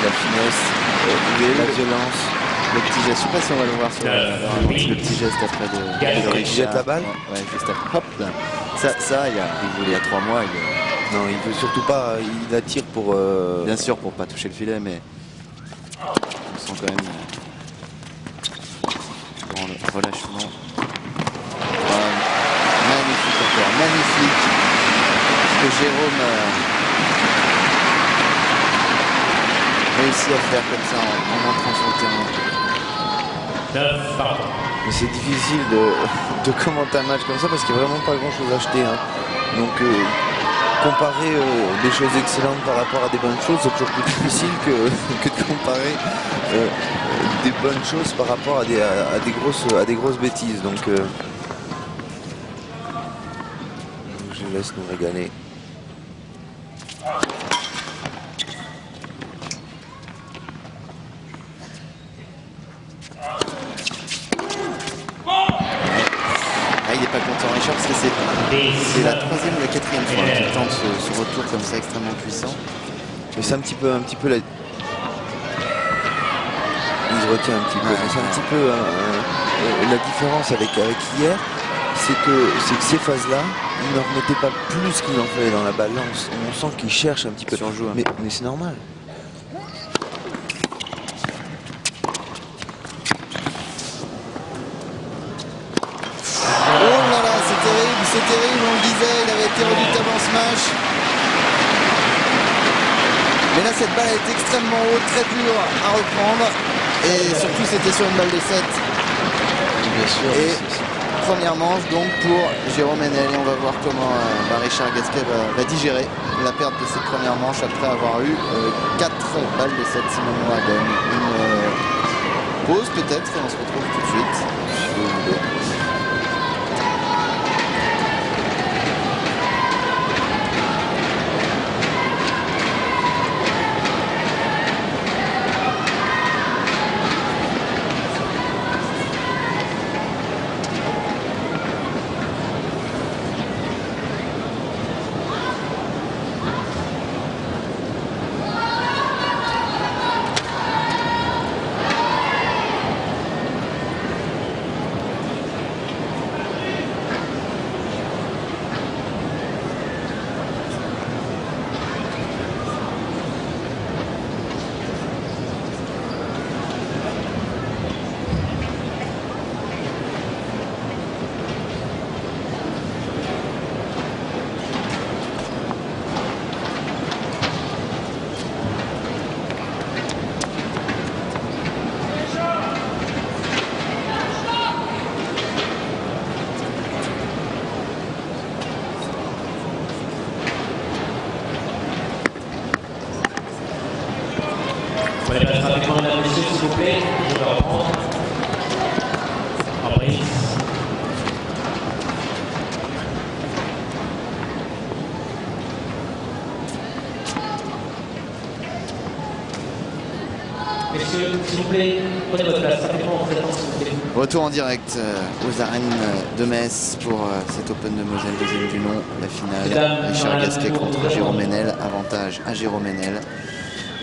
La finesse, la violence. Le petit geste, je sais pas si on va le voir sur le petit geste après de Richard. Il jette la balle. Ouais, juste après. Hop là. Ça, il y a 3 mois, Non, il veut surtout pas, il attire pour... bien sûr pour pas toucher le filet, mais on sent quand même dans le relâchement. que Jérôme réussit à faire comme ça en entrant sur le terrain. 9 partout. Mais c'est difficile de commenter un match comme ça parce qu'il n'y a vraiment pas grand chose à acheter. Hein. Donc comparer des choses excellentes par rapport à des bonnes choses, c'est toujours plus difficile que de comparer des bonnes choses par rapport à des grosses bêtises. Donc je laisse nous régaler. Il n'est pas content Richard parce que c'est la troisième ou la quatrième fois qu'il tente ce retour comme ça extrêmement puissant. Mais c'est un petit peu la... Il se retient un petit peu. C'est un petit peu la différence avec hier, c'est que ces phases-là, il n'en remettait pas plus qu'il en fait dans la balance. On sent qu'il cherche un petit peu. Mais c'est normal. C'est terrible, on le disait, il avait été redoutable en smash. Mais là, cette balle est extrêmement haute, très dure à reprendre. Et surtout, c'était sur une balle de 7. Bien sûr. Et première manche donc pour Jérôme Hénel. Et on va voir comment Richard Gasquet va digérer la perte de cette première manche après avoir eu 4 balles de 7 si ma mémoire est bonne. Une pause peut-être et on se retrouve tout de suite. Si vous voulez. On va les mettre rapidement, mesdames et messieurs, s'il vous plaît. Je vais reprendre. En prise. Messieurs, s'il vous plaît, prenez votre place. Rapidement, vous attendez, s'il vous plaît. Retour en direct aux arènes de Metz pour cet Open de Moselle, deuxième du nom, la finale. Richard Gasquet contre Jérôme Hénel, avantage à Jérôme Hénel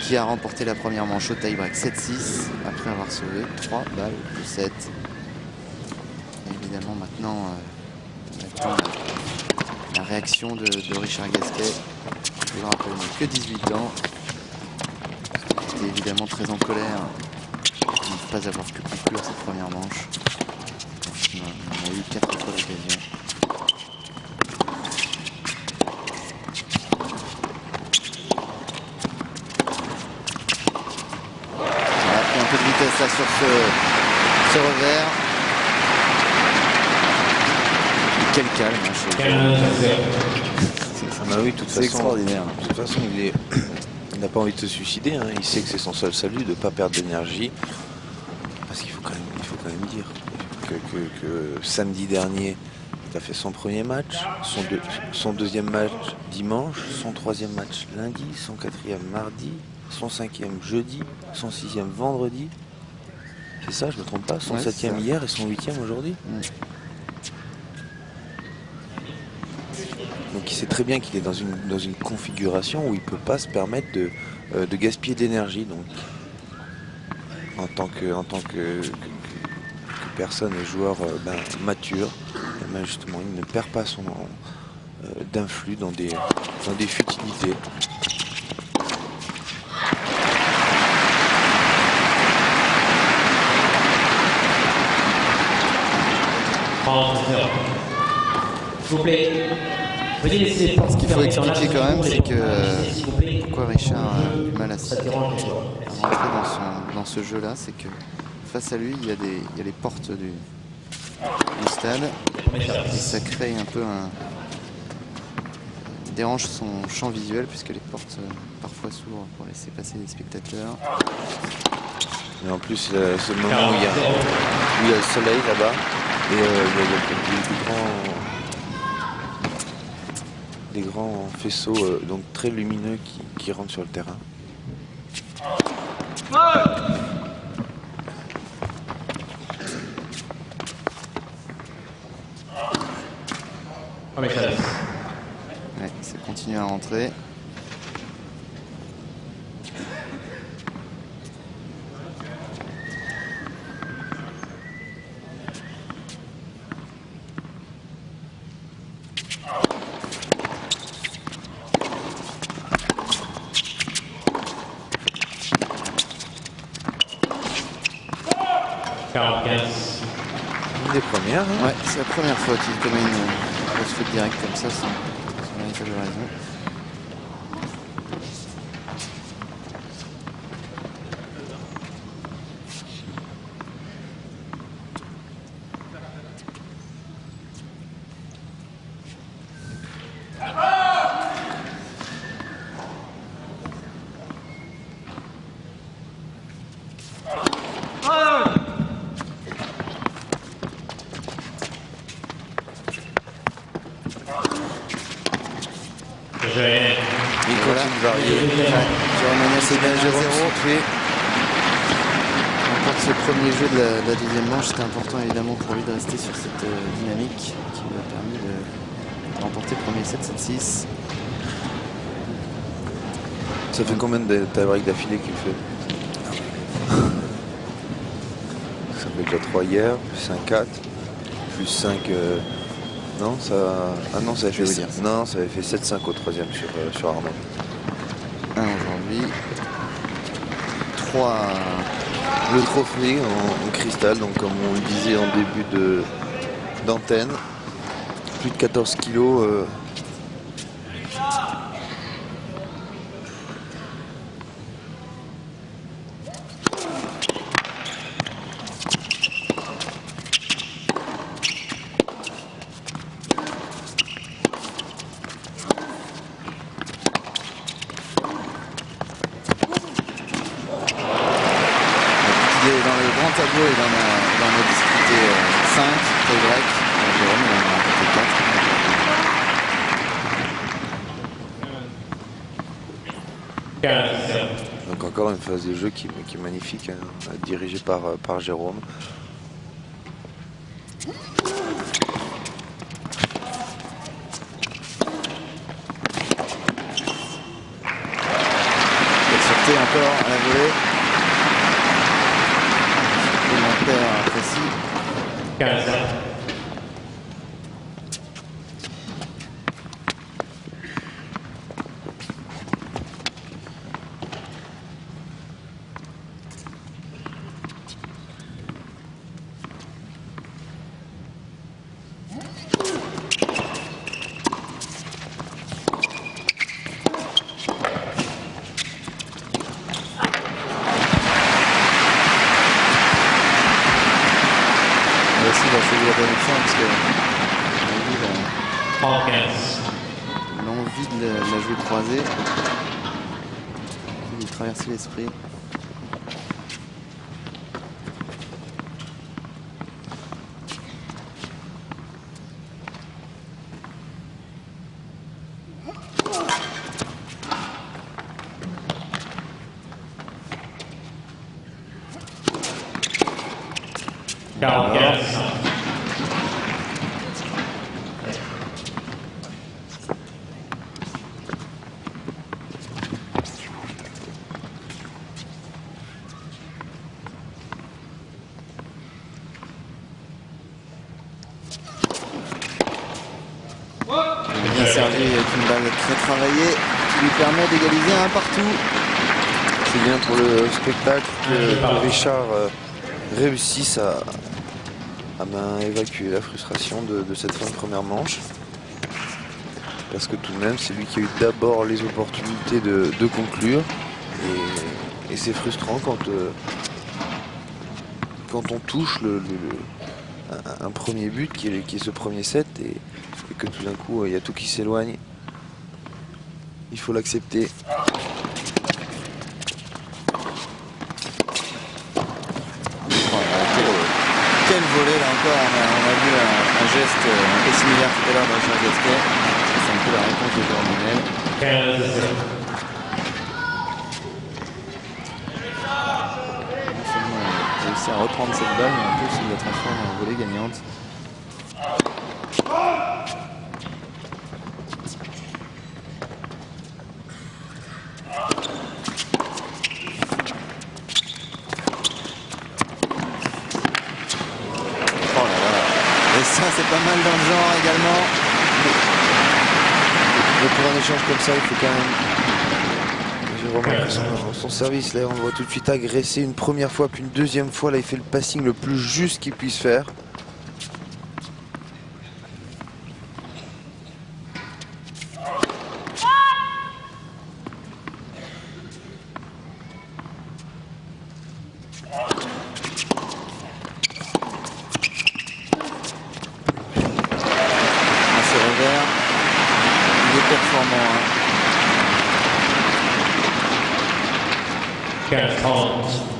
qui a remporté la première manche au tie-break 7-6 après avoir sauvé 3 balles de 7. Et évidemment maintenant on attend la réaction de Richard Gasquet. Je vous rappelle, que 18 ans. Il est évidemment très en colère de ne pas avoir pu conclure cette première manche. On a eu 4 fois l'occasion. Voilà, un peu de vitesse là sur ce revers. Quel calme Ah oui, de toute c'est façon, extraordinaire. De toute façon, il n'a pas envie de se suicider. Hein. Il sait que c'est son seul salut de ne pas perdre d'énergie. Parce qu'il faut quand même dire que samedi dernier, il a fait son premier match, son deuxième match dimanche, son troisième match lundi, son quatrième mardi, son cinquième jeudi, son sixième vendredi. C'est ça, je me trompe pas. Son Ouais, septième ça. hier et son huitième aujourd'hui. Donc il sait très bien qu'il est dans une configuration où il ne peut pas se permettre de gaspiller d'énergie. Donc en tant que personne et joueur mature, justement il ne perd pas son d'influx dans des futilités. S'il vous plaît. Veuillez laisser les portes Ce qu'il faut fermées dans expliquer l'axe quand même, du c'est cours que des portes, s'il vous plaît. pourquoi Richard a du mal à Ça dérange les joueurs. rentrer dans ce jeu-là, c'est que face à lui, il y a les portes du stade Premier et service. ça crée un peu dérange son champ visuel puisque les portes parfois s'ouvrent pour laisser passer les spectateurs. Et en plus, c'est le moment où il y a le soleil là-bas. Et il y a des grands faisceaux donc très lumineux qui rentrent sur le terrain. Premier service. Ouais, ça continue à rentrer. Une des premières. Hein. Ouais, c'est la première fois qu'il commet une grosse faute directe comme ça, sans véritable raison. Il continue de varier. Germania s'égage à 0. Remporte ce premier jeu de la deuxième manche. C'était important évidemment pour lui de rester sur cette dynamique qui lui a permis de remporter le premier set 7-6. Ça fait combien de tie-break d'affilée qu'il fait? Ça fait déjà 3 hier, plus un 4, plus 5. Non, ça. Ah non, ça avait Je vais fait, vous dire ça. non, ça avait fait 7-5 au troisième sur Arnaud. 1 aujourd'hui. 3 Le trophée en cristal, donc comme on le disait en début d'antenne, plus de 14 kilos. dans le grand tableau et dans la difficulté 5, tie-break. Jérôme, il en a remporté 4. Donc encore une phase de jeu qui est magnifique, hein, dirigée par Jérôme. Belle sûreté encore à la volée. Supplémentaire précis. 15. Aussi, il a choisi la bonne option parce que l'envie de la jouer croisée qui lui traversait l'esprit. Bien servi avec une balle très travaillée qui lui permet d'égaliser un partout. C'est bien pour le spectacle que Richard réussisse à évacuer la frustration de cette fin de première manche. parce que tout de même c'est lui qui a eu d'abord les opportunités de conclure, et c'est frustrant quand on touche un premier but qui est ce premier set, et que tout d'un coup il y a tout qui s'éloigne. Il faut l'accepter. Quel volet là encore, on a vu un geste un peu similaire tout à l'heure dans Richard Gasquet. C'est un peu la réponse de Jérôme Ménel. 15-0. Non seulement il a réussi à reprendre cette balle, mais en plus il la transforme en volée gagnante. C'est pas mal dans le genre également. Mais pour un échange comme ça, il faut quand même... Jérôme, son service, là, on le voit tout de suite agresser une première fois, puis une deuxième fois. Là, il fait le passing le plus juste qu'il puisse faire.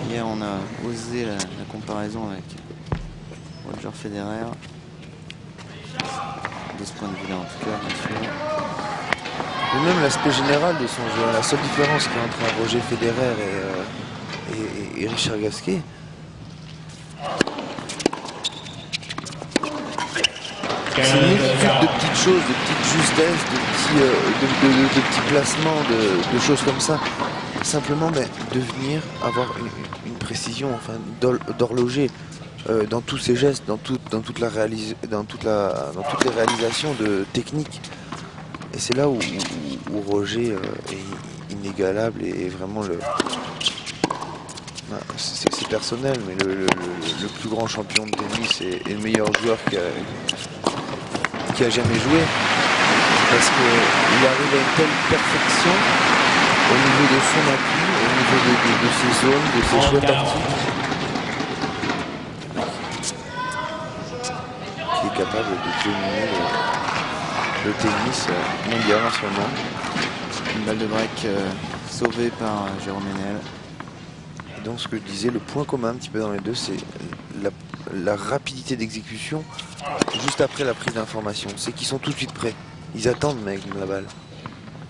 Hier on a osé la comparaison avec Roger Federer. De ce point de vue là en tout cas bien sûr. Et même l'aspect général de son jeu. La seule différence qu'il y a entre Roger Federer et Richard Gasquet, c'est une multitude de petites choses, de petites justesses, de petits placements, de choses comme ça. Simplement de venir avoir une précision, enfin d'horloger dans tous ses gestes, dans toutes les réalisations de technique. Et c'est là où Roger est inégalable et vraiment c'est personnel, mais le plus grand champion de tennis et le meilleur joueur qui a jamais joué, parce qu'il arrive à une telle perfection au niveau de son appui, au niveau de ses zones, de ses choix tactiques, qui est capable de dominer le tennis mondial en ce moment. Une balle de break sauvée par Jérôme Ménel. Et donc ce que je disais, le point commun un petit peu dans les deux, c'est la rapidité d'exécution juste après la prise d'information. C'est qu'ils sont tout de suite prêts. Ils attendent avec la balle.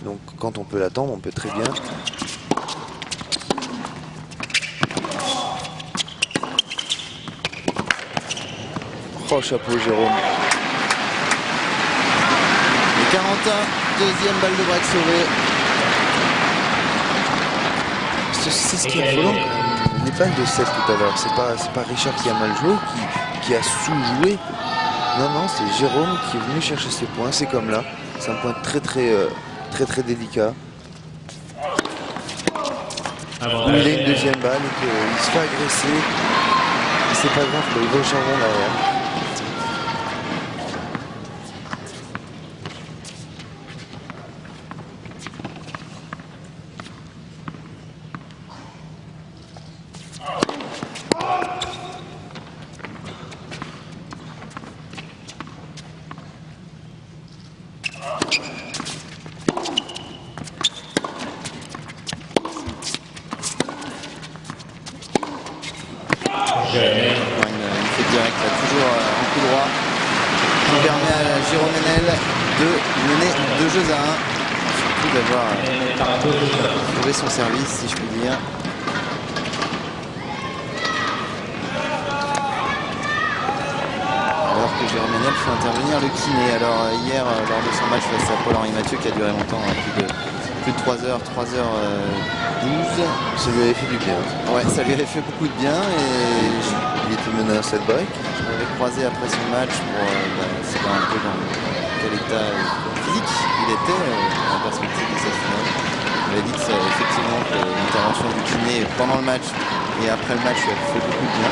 Donc quand on peut l'attendre, on peut très bien. Oh chapeau Jérôme. Et 41, deuxième balle de break sauvée. C'est ce qui est affolant. Les balles de 7 tout à l'heure, c'est pas Richard qui a mal joué, qui a sous-joué. Non, c'est Jérôme qui est venu chercher ses points. C'est comme là. C'est un point très délicat. Où il a une deuxième balle et qu'il se fait agresser. C'est pas grave, il va au charbon derrière. Une faute directe là, toujours en coup droit, qui permet à Jérôme Ménel de mener 2 jeux à 1, surtout d'avoir trouvé son service si je puis dire. Alors que Jérôme Ménel fait intervenir le kiné. Alors hier lors de son match face à Paul-Henri Mathieu qui a duré longtemps, plus de 3 heures, 3h12. Ça lui avait fait du bien. Ouais, ça lui avait fait beaucoup de bien et il était mené à cette break. Je l'avais croisé après son match pour savoir un peu dans quel état physique il était en perspective de cette finale. Il avait dit que effectivement l'intervention du kiné pendant le match et après le match lui a fait beaucoup de bien.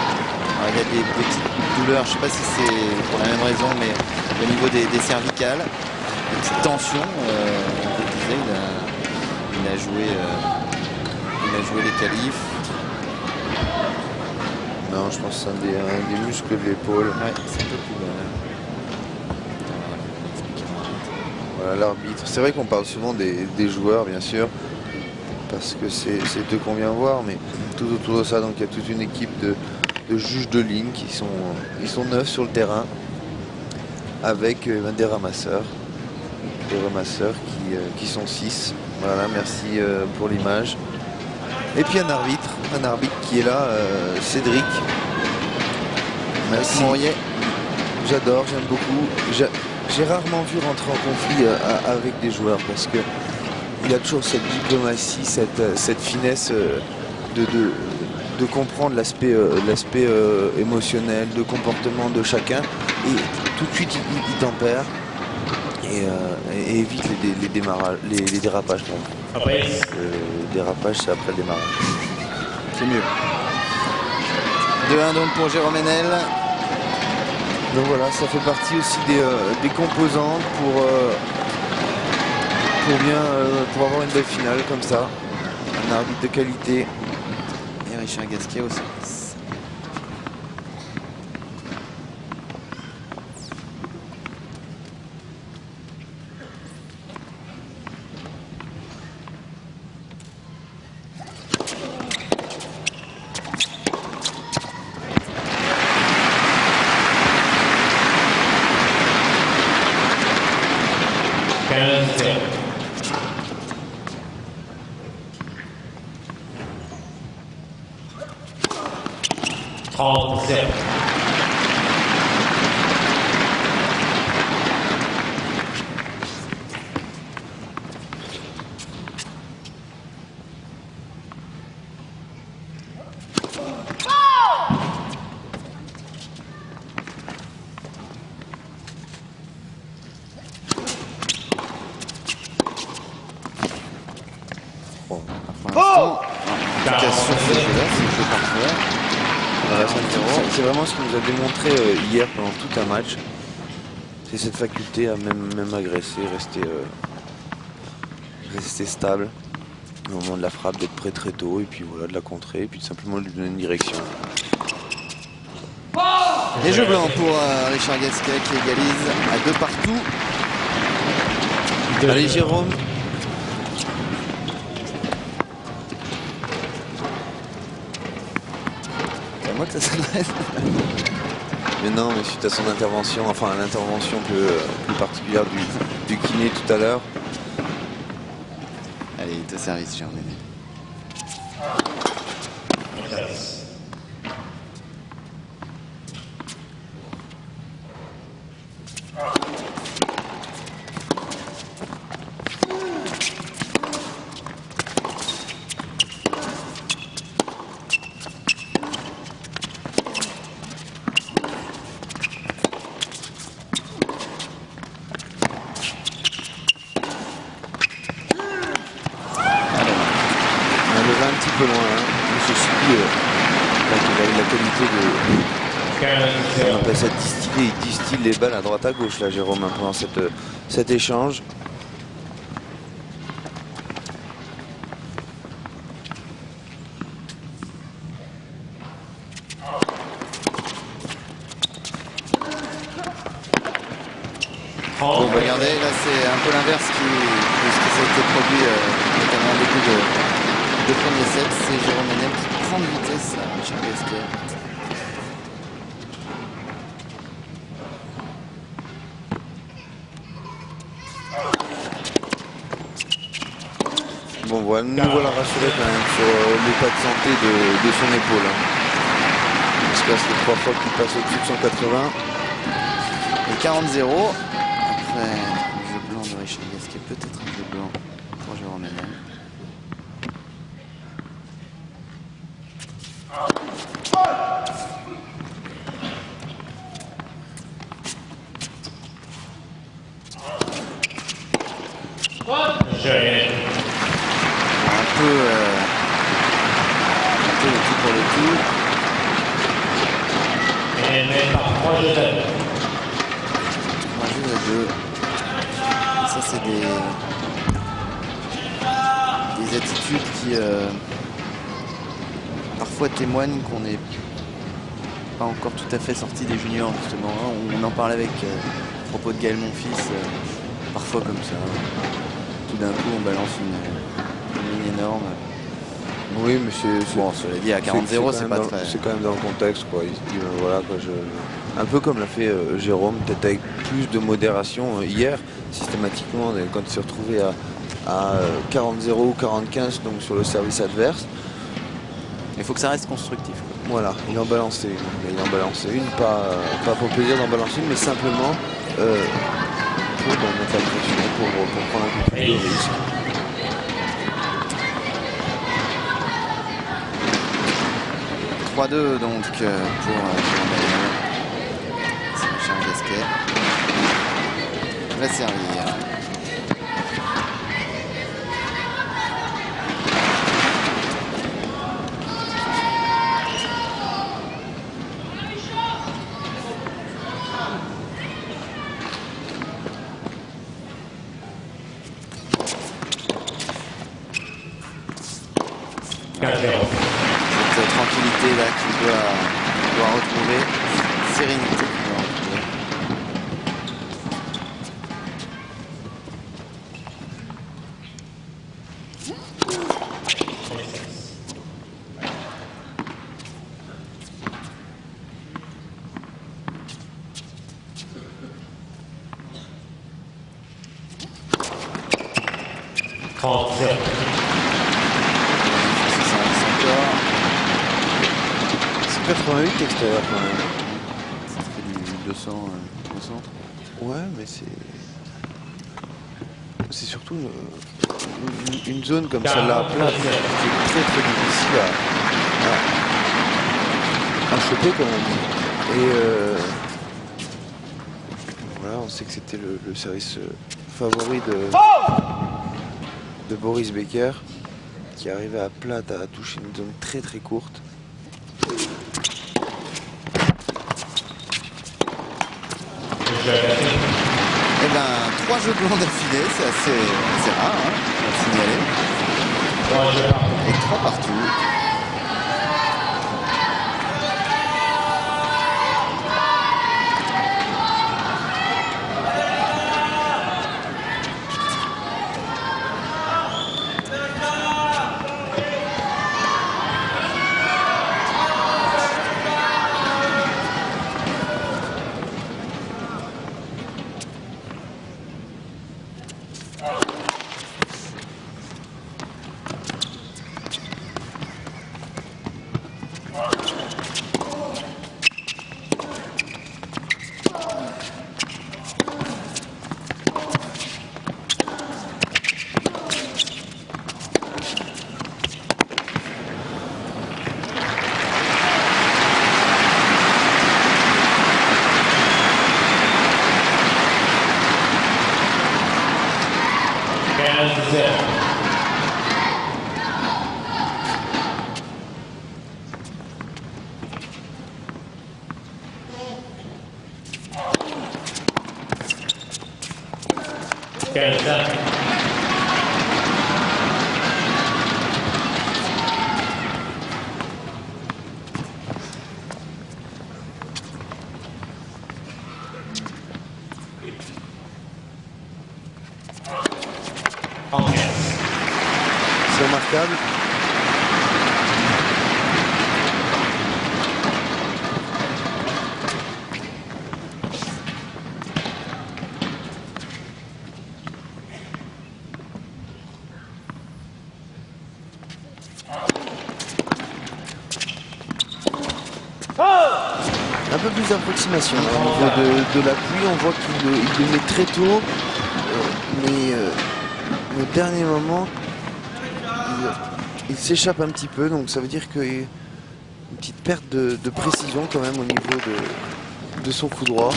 Alors, il y a des petites douleurs, je ne sais pas si c'est pour la même raison, mais au niveau des cervicales. petite tension. Je le disais, il a joué les qualifs. Non, je pense que c'est un des muscles de l'épaule. Ouais, c'est un peu plus Voilà l'arbitre. C'est vrai qu'on parle souvent des joueurs, bien sûr, parce que c'est eux qu'on vient voir, mais tout autour de ça, donc il y a toute une équipe de juges de ligne ils sont 9 sur le terrain, avec des ramasseurs qui sont 6. Voilà, merci pour l'image. Et puis un arbitre qui est là, Cédric. Merci. Mourier. J'adore, j'aime beaucoup. J'ai rarement vu rentrer en conflit avec des joueurs parce que il a toujours cette diplomatie, cette finesse de comprendre l'aspect émotionnel, de comportement de chacun, et tout de suite il tempère et évite les dérapages. Le dérapage, c'est après le démarrage. C'est mieux. 2-1 donc pour Jérôme Enel. Donc voilà, ça fait partie aussi des composantes pour avoir une belle finale comme ça. Un arbitre de qualité. Et Richard Gasquet au service. C'est vraiment ce qu'il nous a démontré hier pendant tout un match. C'est cette faculté à même agresser, rester stable au moment de la frappe, d'être prêt très tôt, et puis voilà, de la contrer, et puis simplement de lui donner une direction. Et jeu blanc pour Richard Gasquet qui égalise à 2 partout. Allez Jérôme. C'est à moi que ça s'adresse. Mais non, mais suite à son intervention, enfin à l'intervention plus particulière du kiné tout à l'heure. Allez, il est au service, Jérôme Enel. Peu loin, hein. Ceci dit, la qualité on appelle ça distiller, il distille les balles à droite à gauche là, Jérôme, hein, pendant cet échange. Bon, regardez, là c'est un peu l'inverse de ce qui s'est été produit notamment au début de premier set. C'est Jérôme Enel qui prend de vitesse à Richard Gasquet. Bon voilà, nous voilà rassurés quand même sur l'état de santé de son épaule. Hein. Parce que là c'est 3 fois qu'il passe au-dessus de 180. Et 40-0. Après le jeu blanc de Richard Gasquet, peut-être un jeu blanc pour Jérôme Enel. Un peu le tout pour le tout. Et mais par 3 jeux à 2. 3 jeux à 2. Ça, c'est des attitudes qui parfois témoignent qu'on n'est pas encore tout à fait sorti des juniors, justement. On en parlait avec à propos de Gaël Monfils, parfois comme ça. Tout d'un coup, on balance une ligne énorme. Oui, mais c'est Bon, cela dit, à 40-0, c'est pas très... C'est quand même dans le contexte, quoi. Il se dit, voilà, quoi, un peu comme l'a fait Jérôme, peut-être avec plus de modération hier, systématiquement, quand il s'est retrouvé à 40-0 ou 40-15, donc sur le service adverse. Il faut que ça reste constructif. Voilà, il en balançait une. Il en balançait une, pas pour le plaisir d'en balancer une, mais simplement pour mettre la pression, pour prendre un peu plus de risque. « 3-2 donc pour Saint-Charles Gasquet. Va servir. Cette tranquillité là qu'il doit retrouver, sérénité qu'il doit retrouver. C'est 88 extérieur quand même. Ça fait du 200. Ouais, mais c'est surtout une zone comme celle-là, plate, qui est très très difficile à choper, comme on dit. Et voilà, on sait que c'était le service favori de Boris Becker, qui arrivait à plate à toucher une zone très très courte. Eh ben, 3 jeux blancs d'affilée, c'est assez rare, hein, à signaler. Et 3 partout. C'est remarquable. Un peu plus d'approximation au niveau de l'appui, on voit qu'il le met très tôt, mais au dernier moment, il s'échappe un petit peu, donc ça veut dire qu'il y a une petite perte de précision quand même au niveau de son coup droit.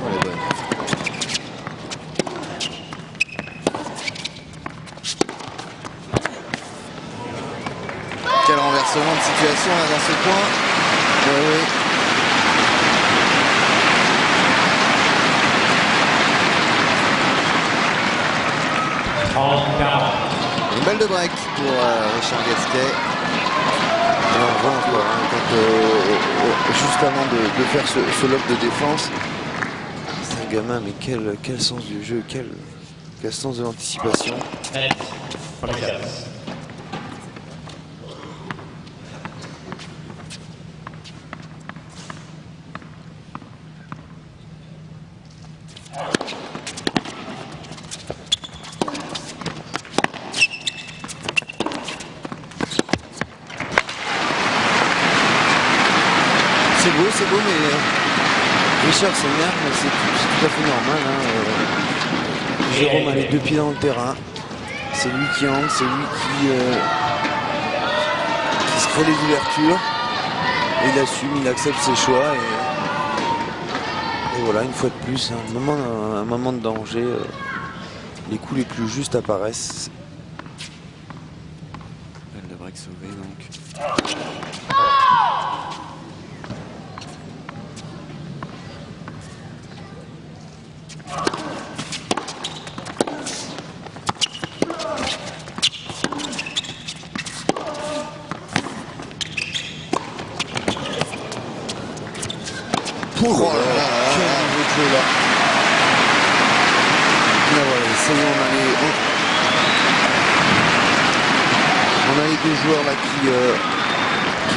Elle est bonne. Quel renversement de situation là dans ce coin. Oui. Une balle de break pour Richard Gasquet. Et on voit encore, hein, quand, juste avant de faire ce lob de défense, c'est un gamin, mais quel sens du jeu, quel sens de l'anticipation. Net. Premier service. C'est beau, mais Richard s'énerve, mais c'est tout à fait normal. Hein. Jérôme a les 2 pieds dans le terrain. C'est lui qui entre, c'est lui qui se crée les ouvertures. Et il assume, il accepte ses choix. Et voilà, une fois de plus, un moment de danger. Les coups les plus justes apparaissent. Balle de break sauvée donc. Oh là là, quel niveau de jeu là. Là voilà, ça y est, on a les 2 joueurs là qui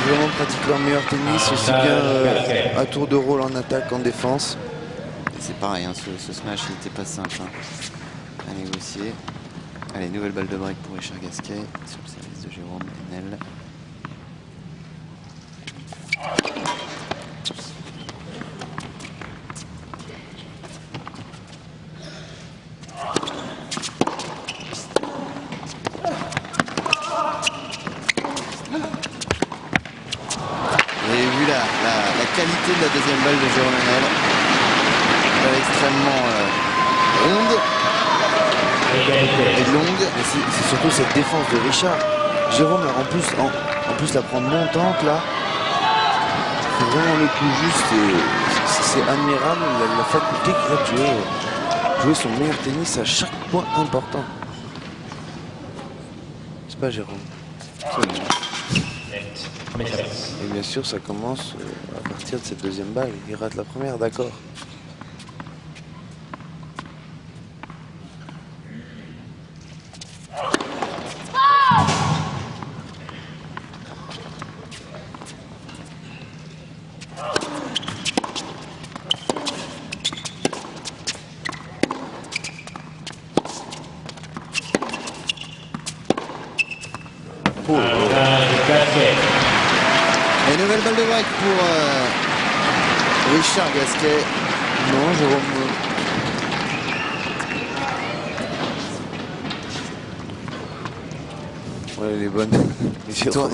vraiment pratiquent leur meilleur tennis, aussi bien à tour de rôle en attaque qu'en défense. C'est pareil, hein, ce smash il n'était pas simple à négocier. Allez, nouvelle balle de break pour Richard Gasquet sur le service de Jérôme Enel. Qualité de la deuxième balle de Jérôme Enel. Elle est extrêmement ronde et longue. Et c'est surtout cette défense de Richard. Jérôme là, en plus la prendre montante là. C'est vraiment le coup juste et c'est admirable la faculté qu'il a de jouer son meilleur tennis à chaque point important. C'est pas Jérôme. Net. Premier service. Et bien sûr ça commence à partir de cette deuxième balle. Il rate la première, d'accord. Et nouvelle balle de break pour Richard Gasquet. Non, Jérôme. Ouais, elle est bonne.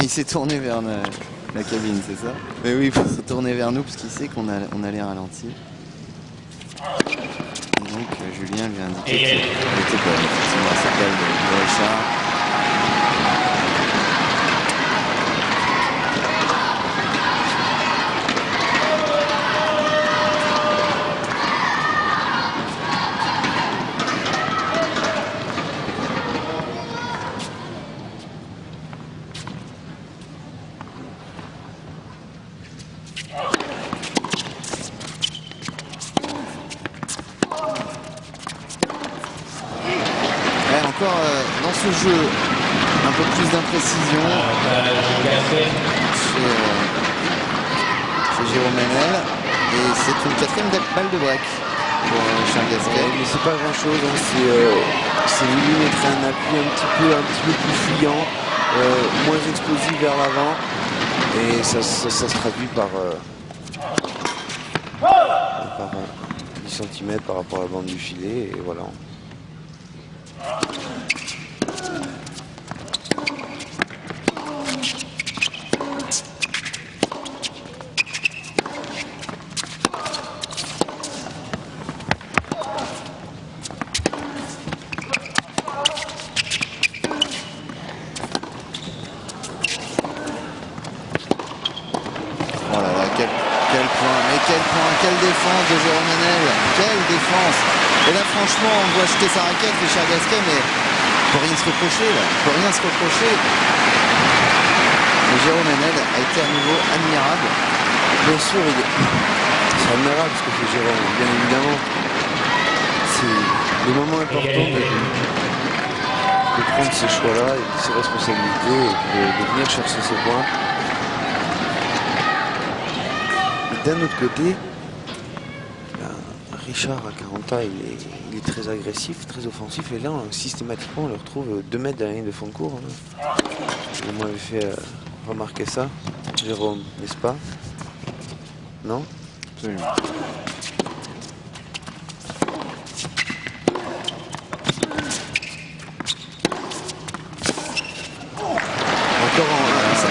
Il s'est tourné vers la cabine, c'est ça? Mais oui, Il s'est tourné vers nous parce qu'il sait qu'on allait ralentir. Et donc Julien lui a indiqué qu'il était bonne. Effectivement, cette balle de Richard. Encore dans ce jeu un peu plus d'imprécision chez Jérôme Enel, et c'est une 4e balle de break pour Richard Gasquet. Mais c'est pas grand chose, hein. C'est millimétré, un appui un petit peu plus fuyant, moins explosif vers l'avant, et ça se traduit par 10 cm par rapport à la bande du filet, et voilà. Quelle défense de Jérôme Enel, quelle défense! Et là franchement on voit jeter sa raquette Richard Gasquet, mais peut rien se reprocher là, il peut rien se reprocher. Mais Jérôme Hénel a été à nouveau admirable. Bien sûr, c'est admirable ce que fait Jérôme, bien évidemment. C'est le moment important de prendre ces choix-là et ses responsabilités et de venir chercher ses points. Et d'un autre côté, Richard à 40 ans, il est très agressif, très offensif, et là systématiquement on le retrouve 2 mètres derrière la ligne de fond de cours. Vous m'avez fait remarquer ça, Jérôme, n'est-ce pas? Non? Absolument.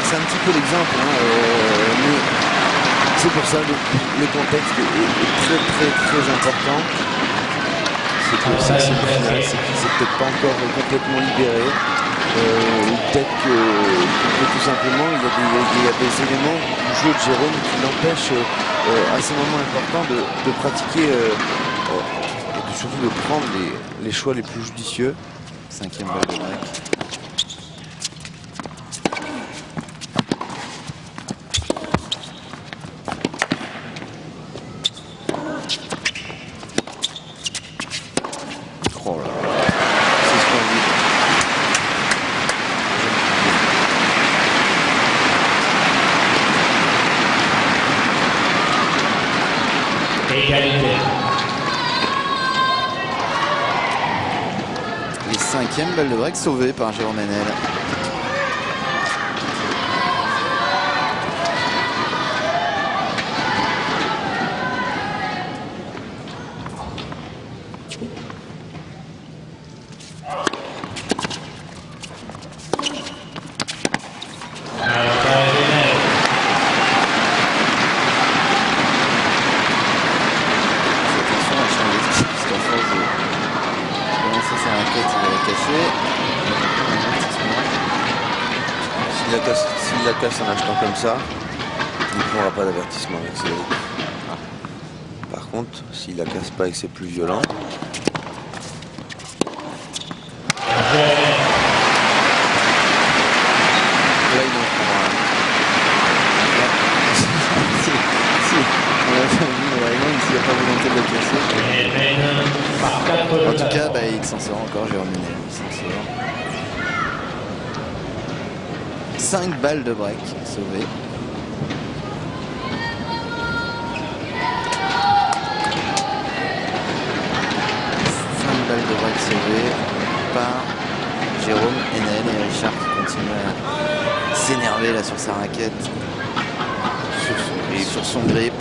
C'est un petit peu l'exemple, mais c'est pour ça que le contexte est très important. C'est que c'est le final, c'est qu'il s'est peut-être pas encore complètement libéré. Ou peut-être que tout simplement il y a des éléments du jeu de Jérôme qui l'empêchent à ces moments importants de pratiquer et surtout de prendre les choix les plus judicieux. 5e balle de break. Oh là là, C'est splendide. Égalité. Les 5e balles de break sauvées par Jérôme Hénel. S'il la casse en achetant comme ça, il ne prendra pas d'avertissement avec ses briques. Par contre, s'il la casse pas et que c'est plus violent, là il en prendra un. On l'a fait vraiment, s'il n'y a pas volonté de le casser. Et mène par 4 En balles. tout cas, bah, il s'en sort encore, Jérôme Hénel. Il s'en sort. 5 balles de break sauvées. Balles de break sauvées par Jérôme Hénel et Richard qui continue à s'énerver là sur sa raquette, sur son grip.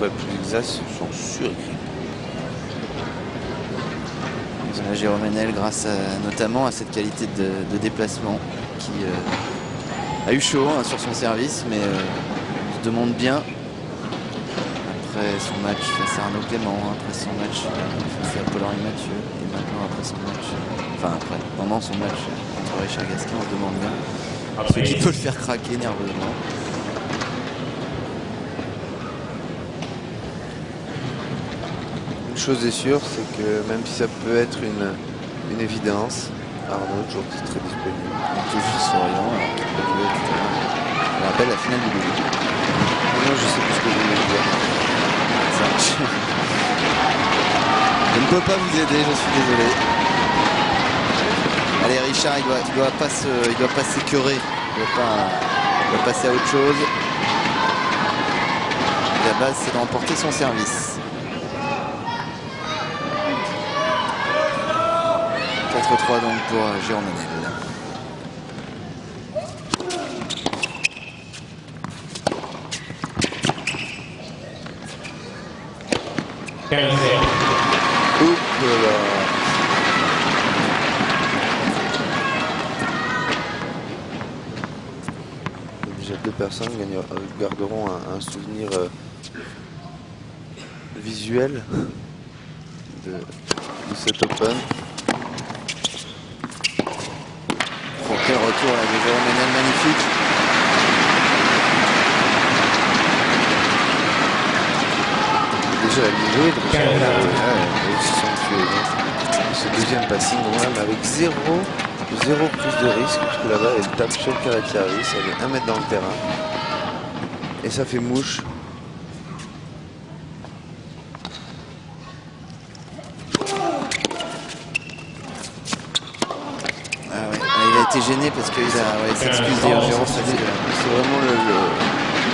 pour être plus exact, sont surgrip. Jérôme Hénel grâce notamment à cette qualité de déplacement qui a eu chaud sur son service, mais se demande bien après son match face à Arnaud Clément, après son match face à Paul-Henri Mathieu et maintenant après son match, pendant son match contre Richard Gasquet, on se demande bien ce qui peut le faire craquer nerveusement. Une chose est sûre, c'est que même si ça peut être une évidence, Arnaud toujours très disponible. Donc toujours souriant, alors qu'il peut jouer tout à l'heure. Je rappelle la finale du début. Moi je sais plus ce que je voulais dire. Ça. Je ne peux pas vous aider, je suis désolé. Allez, Richard, il doit pas s'écœurer, il doit passer à autre chose. La base, c'est de remporter son service. 4-3 donc pour Jérôme Hénel. Oups là. Déjà 2 personnes garderont un souvenir visuel de cet Open. Quel retour là de Jérôme Hénel, magnifique. sur la ligne jouée, donc réussi son ce deuxième passing, même avec zéro prise de risque, puisque la balle elle tape sur le carré de service, elle est 1 mètre dans le terrain. Et ça fait mouche. Ah ouais. Il a été gêné parce qu'il s'excuse d'ailleurs, Jérôme. C'est vraiment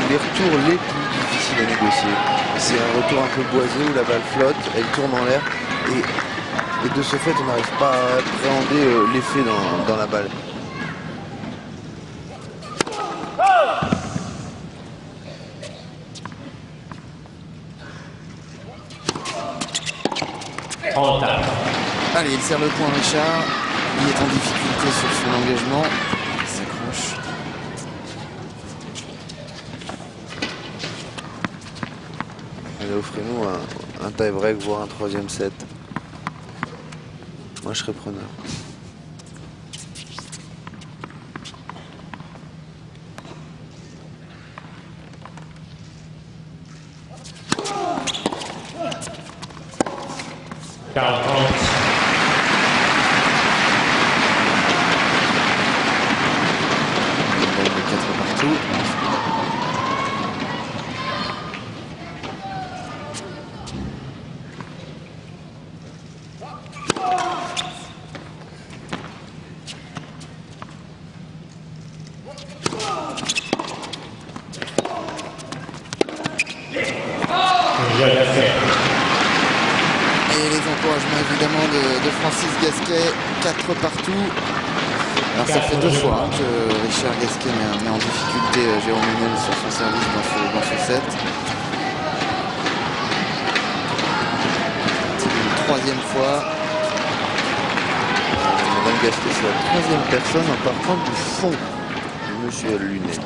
les retours les plus difficiles à négocier. C'est un retour un peu boisé où la balle flotte, elle tourne en l'air et de ce fait on n'arrive pas à appréhender l'effet dans la balle. Allez, il serre le point Richard. Il est en difficulté sur son engagement. Il s'accroche. Allez, offrez-nous un tie-break, voire un troisième set. Moi je serais preneur. Et les encouragements évidemment de Francis Gasquet, 4 partout. Alors ça fait 2 fois que Richard Gasquet met en difficulté Jérôme Ménel sur son service dans ce set. C'est une 3e fois. Madame Gasquet, c'est la 3e personne en partant du fond de Monsieur Lunet.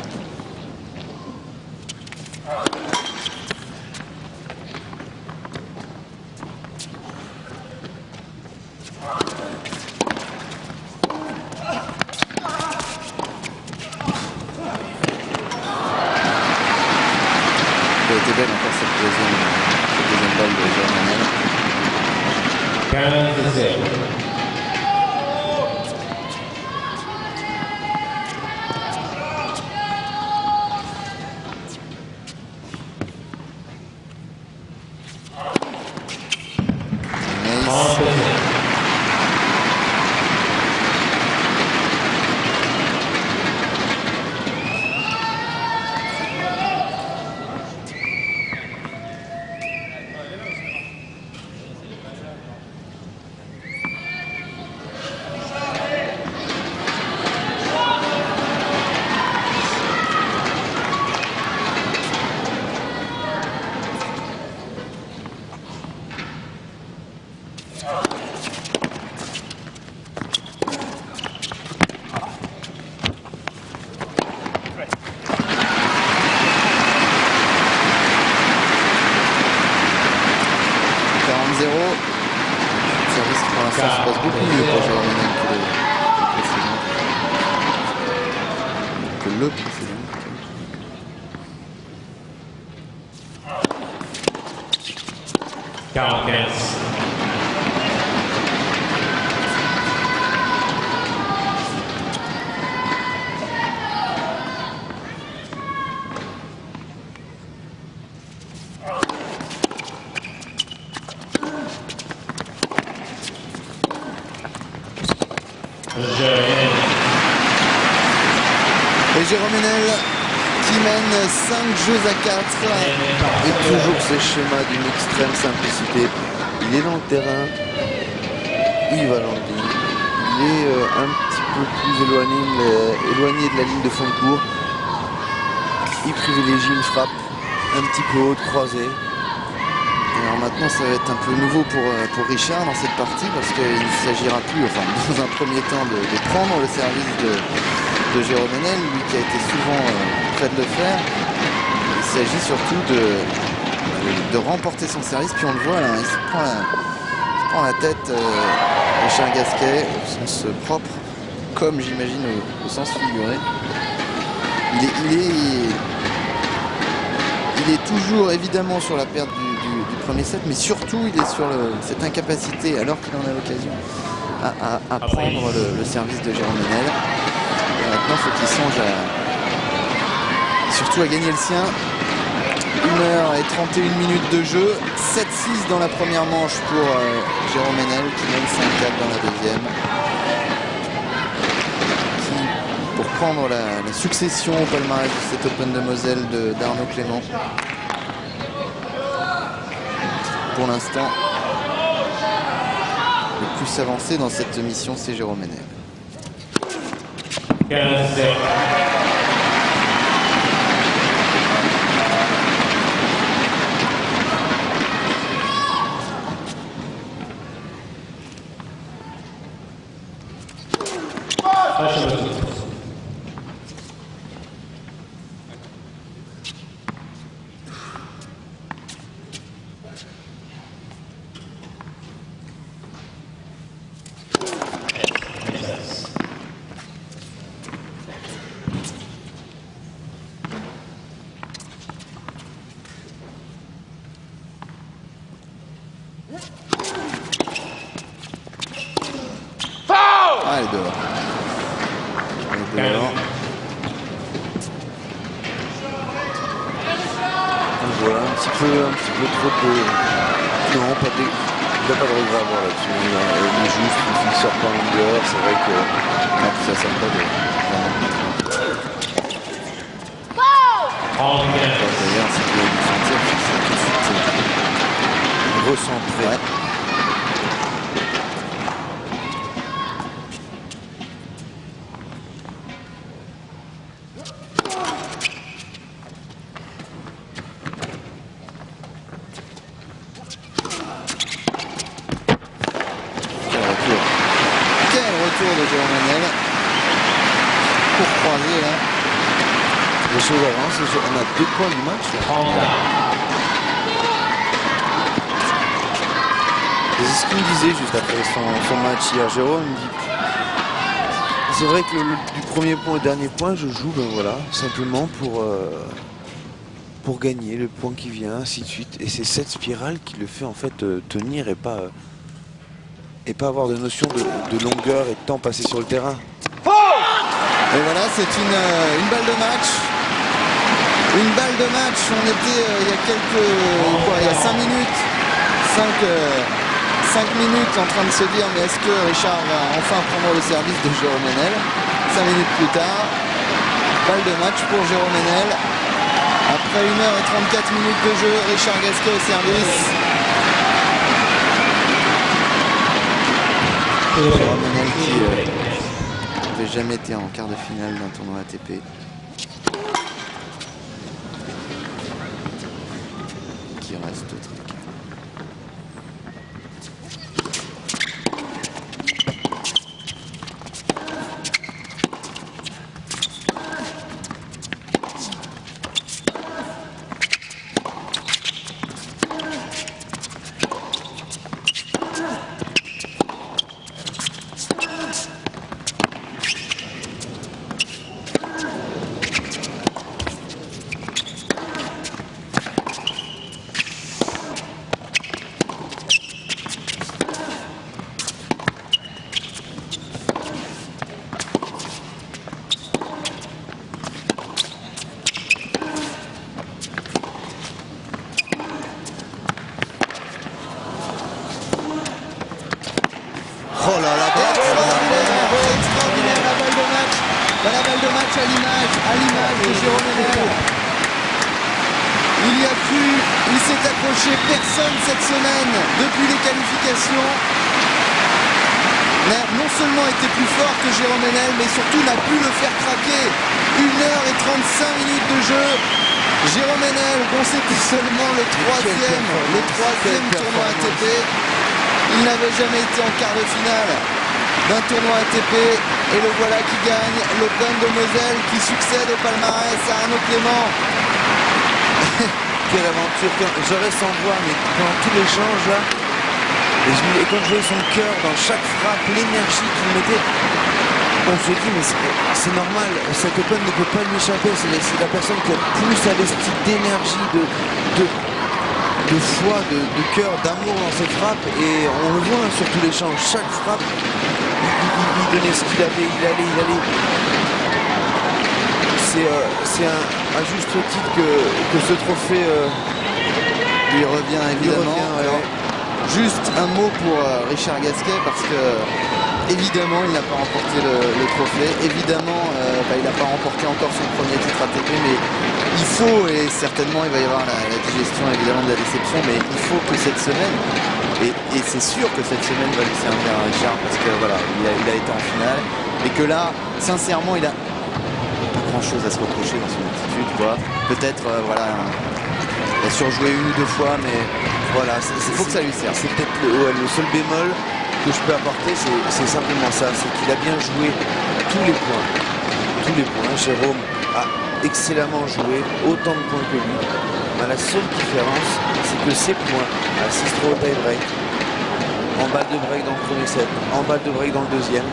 Elle a été belle encore cette deuxième balle de Jérôme Ménel. Service qui pour l'instant se passe beaucoup mieux pour Jérôme Ménel que le précédent. Et Jérôme Ménel qui mène 5 jeux à 4. Et toujours ces schémas d'une extrême simplicité. Il est dans le terrain, il va dans le ligne. Il est un petit peu plus éloigné de la ligne de fond de cours. Il privilégie une frappe un petit peu haute, croisée. Alors maintenant ça va être un peu nouveau pour Richard dans cette partie parce qu'il ne s'agira plus, enfin dans un premier temps, de prendre le service de Jérôme Ménel, lui qui a été souvent près de le faire. Il s'agit surtout de remporter son service, puis on le voit là, il se prend la tête Richard Gasquet au sens propre, comme j'imagine au sens figuré. Il est toujours évidemment sur la perte du premier set, mais surtout il est sur cette incapacité, alors qu'il en a l'occasion, à prendre le service de Jérôme Ménel. Et maintenant, il faut qu'il songe surtout à gagner le sien. 1h31 minutes de jeu, 7-6 dans la première manche pour Jérôme Ménel, qui mène 5-4 dans la deuxième. Pour prendre la succession au palmarès de cet Open de Moselle d'Arnaud Clément. Pour l'instant, le plus avancé dans cette mission, c'est Jérôme Ménel. 15-0. Ah, elle est dehors. Elle est dehors. Donc voilà, un petit peu trop de... Non, pas de... il n'a pas de regret à avoir là-dessus. Il est juste, il ne sort pas en longueur. C'est vrai que Non, ça sert pas de... D'ailleurs, c'est que le sentir, c'est tout de suite recentré. ouais. Quel retour de Jérôme Ménel. Pour croiser là. Les choses avancent. On a 2 points du match. C'est ce qu'il me disait juste après son match hier. Jérôme me dit, c'est vrai que du premier point au dernier point, je joue voilà, simplement pour gagner le point qui vient, ainsi de suite. Et c'est cette spirale qui le fait en fait tenir et pas avoir de notion de longueur et de temps passé sur le terrain. Et voilà, c'est une balle de match. Une balle de match. On était il y a 5 minutes. 5 minutes en train de se dire, mais est-ce que Richard va enfin prendre le service de Jérôme Ménel? 5 minutes plus tard, balle de match pour Jérôme Ménel. Après 1h34 minutes de jeu, Richard Gasquet au service. Jérôme Ménel qui n'avait jamais été en quart de finale d'un tournoi ATP. Qui reste très calme. Oh là là, extraordinaire la balle de match. La balle de match à l'image de Jérôme Ménel. Il y a cru, il s'est accroché, personne cette semaine depuis les qualifications n'a non seulement été plus fort que Jérôme Ménel, mais surtout n'a pu le faire craquer. 1h35 minutes de jeu. Jérôme Ménel, dont c'était seulement le troisième tournoi ATP. Il n'avait jamais été en quart de finale d'un tournoi ATP et le voilà qui gagne l'Open de Moselle, qui succède au palmarès à Arnaud Clément. Quelle aventure, j'aurais sans voix, mais pendant tout l'échange là, et quand je voyais son cœur dans chaque frappe, l'énergie qu'il mettait, on se dit mais c'est normal, cet Open ne peut pas lui échapper, c'est la personne qui a plus investi d'énergie, de de foi, de cœur, d'amour dans ses frappes. Et on le voit sur tous les champs. Chaque frappe, il donnait ce qu'il avait, il allait. C'est à juste titre que ce trophée lui revient évidemment. Alors, ouais. juste un mot pour Richard Gasquet, parce que évidemment il n'a pas remporté le trophée, évidemment il n'a pas remporté encore son premier titre ATP, mais il faut, et certainement il va y avoir la digestion évidemment de la déception, mais il faut que cette semaine, et c'est sûr que cette semaine va lui servir à Richard, parce que voilà, il a été en finale, et que là, sincèrement, il a pas grand chose à se reprocher dans son attitude, quoi. Peut-être il a surjoué une ou deux fois, mais voilà, il faut que ça lui serve. C'est peut-être le seul bémol que je peux apporter, c'est simplement ça, c'est qu'il a bien joué tous les points. Tous les points. Jérôme a excellemment joué, autant de points que lui. Mais la seule différence, c'est que ses points, à 6-3 au tie-break, en balle de break dans le premier set, en balle de break dans le deuxième,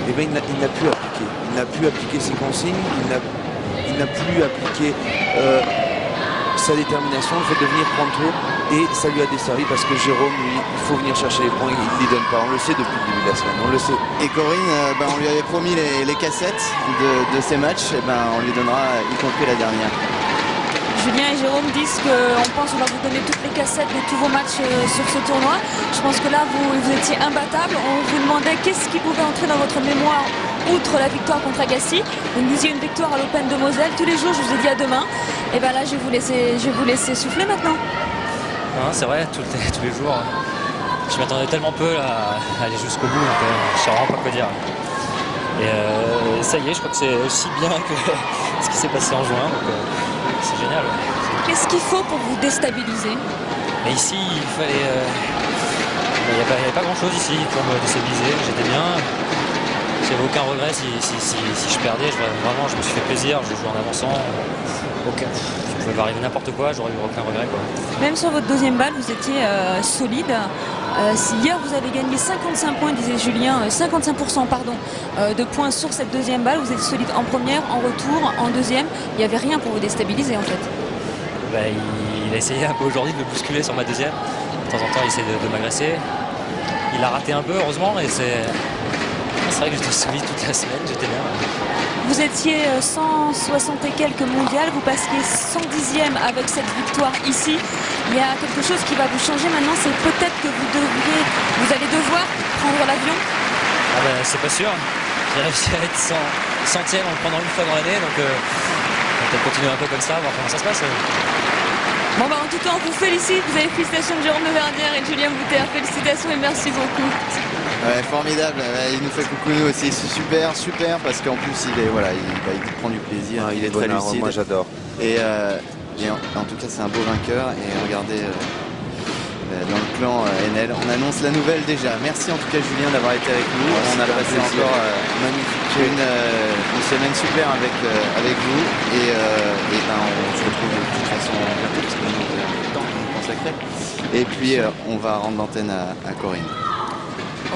eh bien, il n'a plus appliqué. Il n'a plus appliqué ses consignes, il n'a plus appliqué sa détermination, le fait de venir prendre trop, et ça lui a desservi parce que Jérôme, lui, il faut venir chercher les points, il ne les donne pas. On le sait depuis le début de la semaine, on le sait. Et Corinne, on lui avait promis les cassettes de ces matchs, et on lui donnera y compris la dernière. Julien et Jérôme disent qu'on pense qu'on va vous donner toutes les cassettes de tous vos matchs sur ce tournoi. Je pense que là, vous étiez imbattable. On vous demandait qu'est-ce qui pouvait entrer dans votre mémoire outre la victoire contre Agassi. Vous me disiez une victoire à l'Open de Moselle. Tous les jours, je vous ai dit à demain. Et bien là, je vais vous laisser souffler maintenant. C'est vrai, tous les jours. Je m'attendais tellement peu à aller jusqu'au bout, donc je sais vraiment pas quoi dire. Et ça y est, je crois que c'est aussi bien que ce qui s'est passé en juin, donc c'est génial. Qu'est-ce qu'il faut pour vous déstabiliser? Mais ici, il fallait... il n'y avait pas grand-chose ici pour me déstabiliser, j'étais bien. J'avais aucun regret si je perdais, vraiment je me suis fait plaisir, je joue en avançant. Ça pouvait arriver n'importe quoi, j'aurais eu aucun regret, quoi. Même sur votre deuxième balle, vous étiez solide. Hier, vous avez gagné 55 points, disait Julien, 55% de points sur cette deuxième balle. Vous êtes solide en première, en retour, en deuxième. Il n'y avait rien pour vous déstabiliser en fait. Il a essayé un peu aujourd'hui de me bousculer sur ma deuxième. De temps en temps, il essaie de m'agresser. Il a raté un peu, heureusement, et c'est vrai que j'étais solide toute la semaine, j'étais bien. Vous étiez 160 et quelques mondiales, vous passiez 110e avec cette victoire ici. Il y a quelque chose qui va vous changer maintenant, c'est peut-être que vous allez devoir prendre l'avion. C'est pas sûr. J'ai réussi à être 100e en le prenant une fois dans l'année, donc on va peut-être continuer un peu comme ça, voir comment ça se passe. Bon en tout cas, on vous félicite. Vous avez félicitations de Jérôme Leverdière et de Julien Bouter. Félicitations et merci beaucoup. Ouais, formidable, il nous fait coucou nous aussi, c'est super parce qu'en plus il prend du plaisir, il est très lucide. Moi j'adore. Et en tout cas c'est un beau vainqueur, et regardez dans le clan NL, on annonce la nouvelle déjà. Merci en tout cas Julien d'avoir été avec nous, on a passé encore une semaine super avec vous, et on se retrouve de toute façon bientôt parce que nous avons le temps consacré, et puis on va rendre l'antenne à Corinne.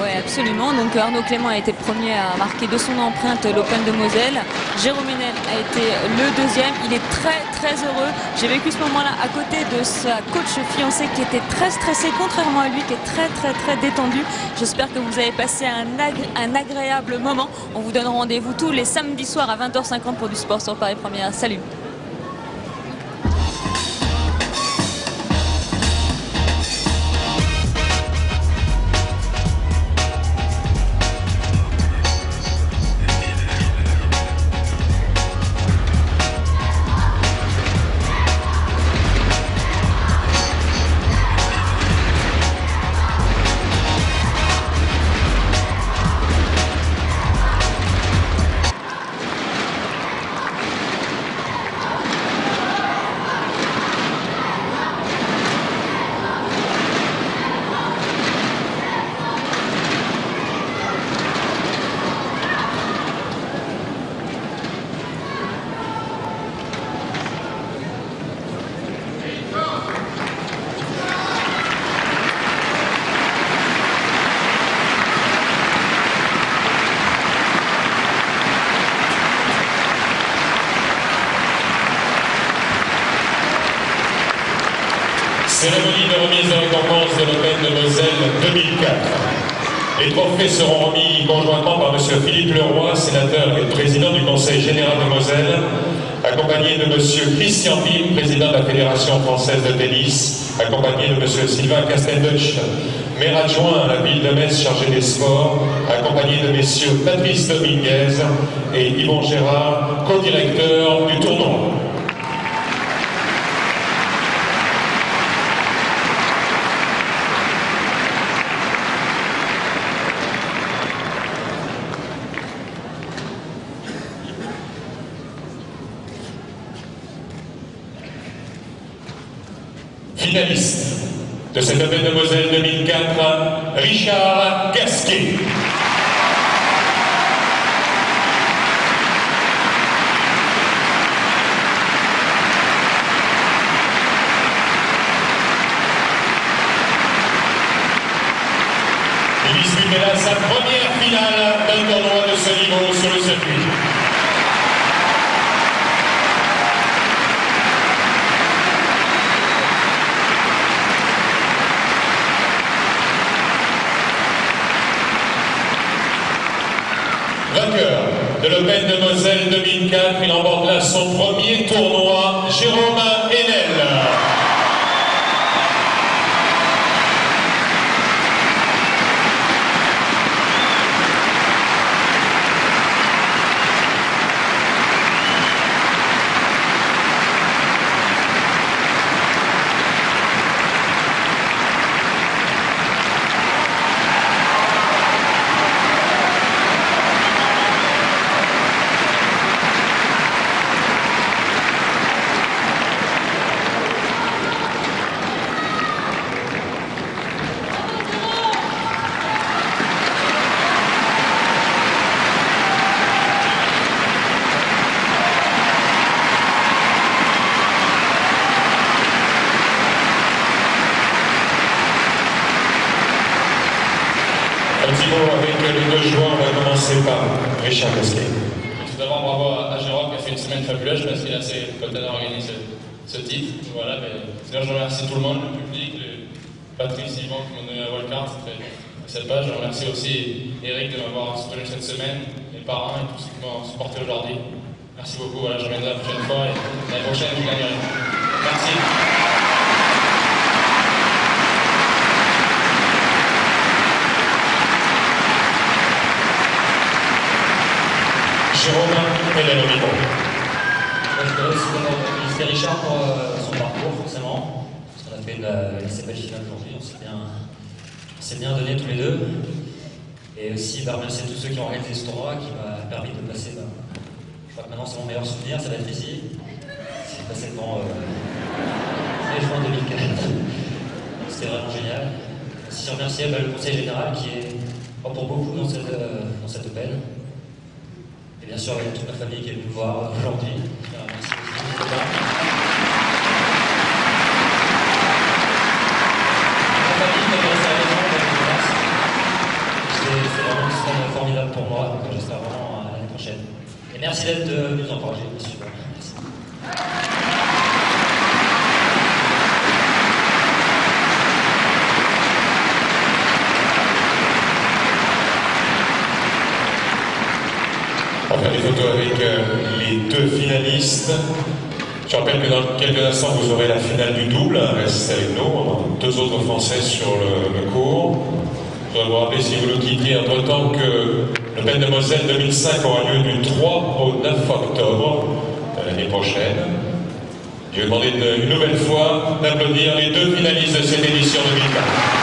Oui, absolument. Donc Arnaud Clément a été le premier à marquer de son empreinte l'Open de Moselle. Jérôme Hénel a été le deuxième. Il est très heureux. J'ai vécu ce moment-là à côté de sa coach fiancée qui était très stressée, contrairement à lui qui est très détendu. J'espère que vous avez passé un agréable moment. On vous donne rendez-vous tous les samedis soirs à 20h50 pour du sport sur Paris Première. Salut. Cérémonie de remise de récompense de l'Open de Moselle 2004. Les trophées seront remis conjointement par M. Philippe Leroy, sénateur et président du Conseil général de Moselle, accompagné de M. Christian Pim, président de la Fédération française de tennis, accompagné de M. Sylvain Casteldeutsch, maire adjoint à la ville de Metz chargé des sports, accompagné de messieurs Patrice Dominguez et Yvon Gérard, co-directeur du tournoi. Finaliste de cette Open de Moselle 2004, Richard Gasquet. Il disputera sa première finale d'un tournoi de ce niveau sur le circuit. Vainqueur de l'Open de Moselle 2004, il remporte là son premier tournoi, Jérôme Enel. Un petit mot avec les deux joueurs, on va commencer par Richard Gasquet. Tout d'abord, bravo à Jérôme qui a fait une semaine fabuleuse. Je pense qu'il est assez content d'avoir gagné ce titre. Voilà, mais sinon, je remercie tout le monde, le public, Patrice, Yvan qui m'ont donné la wildcard cette page. Je remercie aussi Eric de m'avoir soutenu cette semaine, mes parents et tous ceux qui m'ont supporté aujourd'hui. Merci beaucoup, voilà, je reviendrai la prochaine fois et l'année prochaine, je gagnerai. Merci. Jérôme Enel au micro. Je voudrais aussi d'abord féliciter Richard pour son parcours, forcément, parce qu'on a fait une lycée finale aujourd'hui, on s'est bien donné tous les deux. Et aussi remercier tous ceux qui ont organisé ce tournoi, qui m'a permis de passer. Je crois que maintenant c'est mon meilleur souvenir, ça va être ici. C'est passé devant les juin 2004. C'était vraiment génial. Aussi remercier le conseil général qui est pour beaucoup dans cette Open. Et bien sûr, il y a toute ma famille qui est venue me voir aujourd'hui. Merci beaucoup. Ma famille qui m'a laissé à la maison, c'est vraiment une semaine formidable pour moi, donc j'espère vraiment à l'année prochaine. Et merci d'être venus nous encourager, bien sûr. Merci. On va faire des photos avec les deux finalistes. Je rappelle que dans quelques instants, vous aurez la finale du double. Restez avec nous. Deux autres Français sur le cours. Je voudrais vous rappeler, si vous nous quittez entre-temps, que l'Open de Moselle 2005 aura lieu du 3 au 9 octobre l'année prochaine. Je vais demander une nouvelle fois d'applaudir les deux finalistes de cette édition 2004.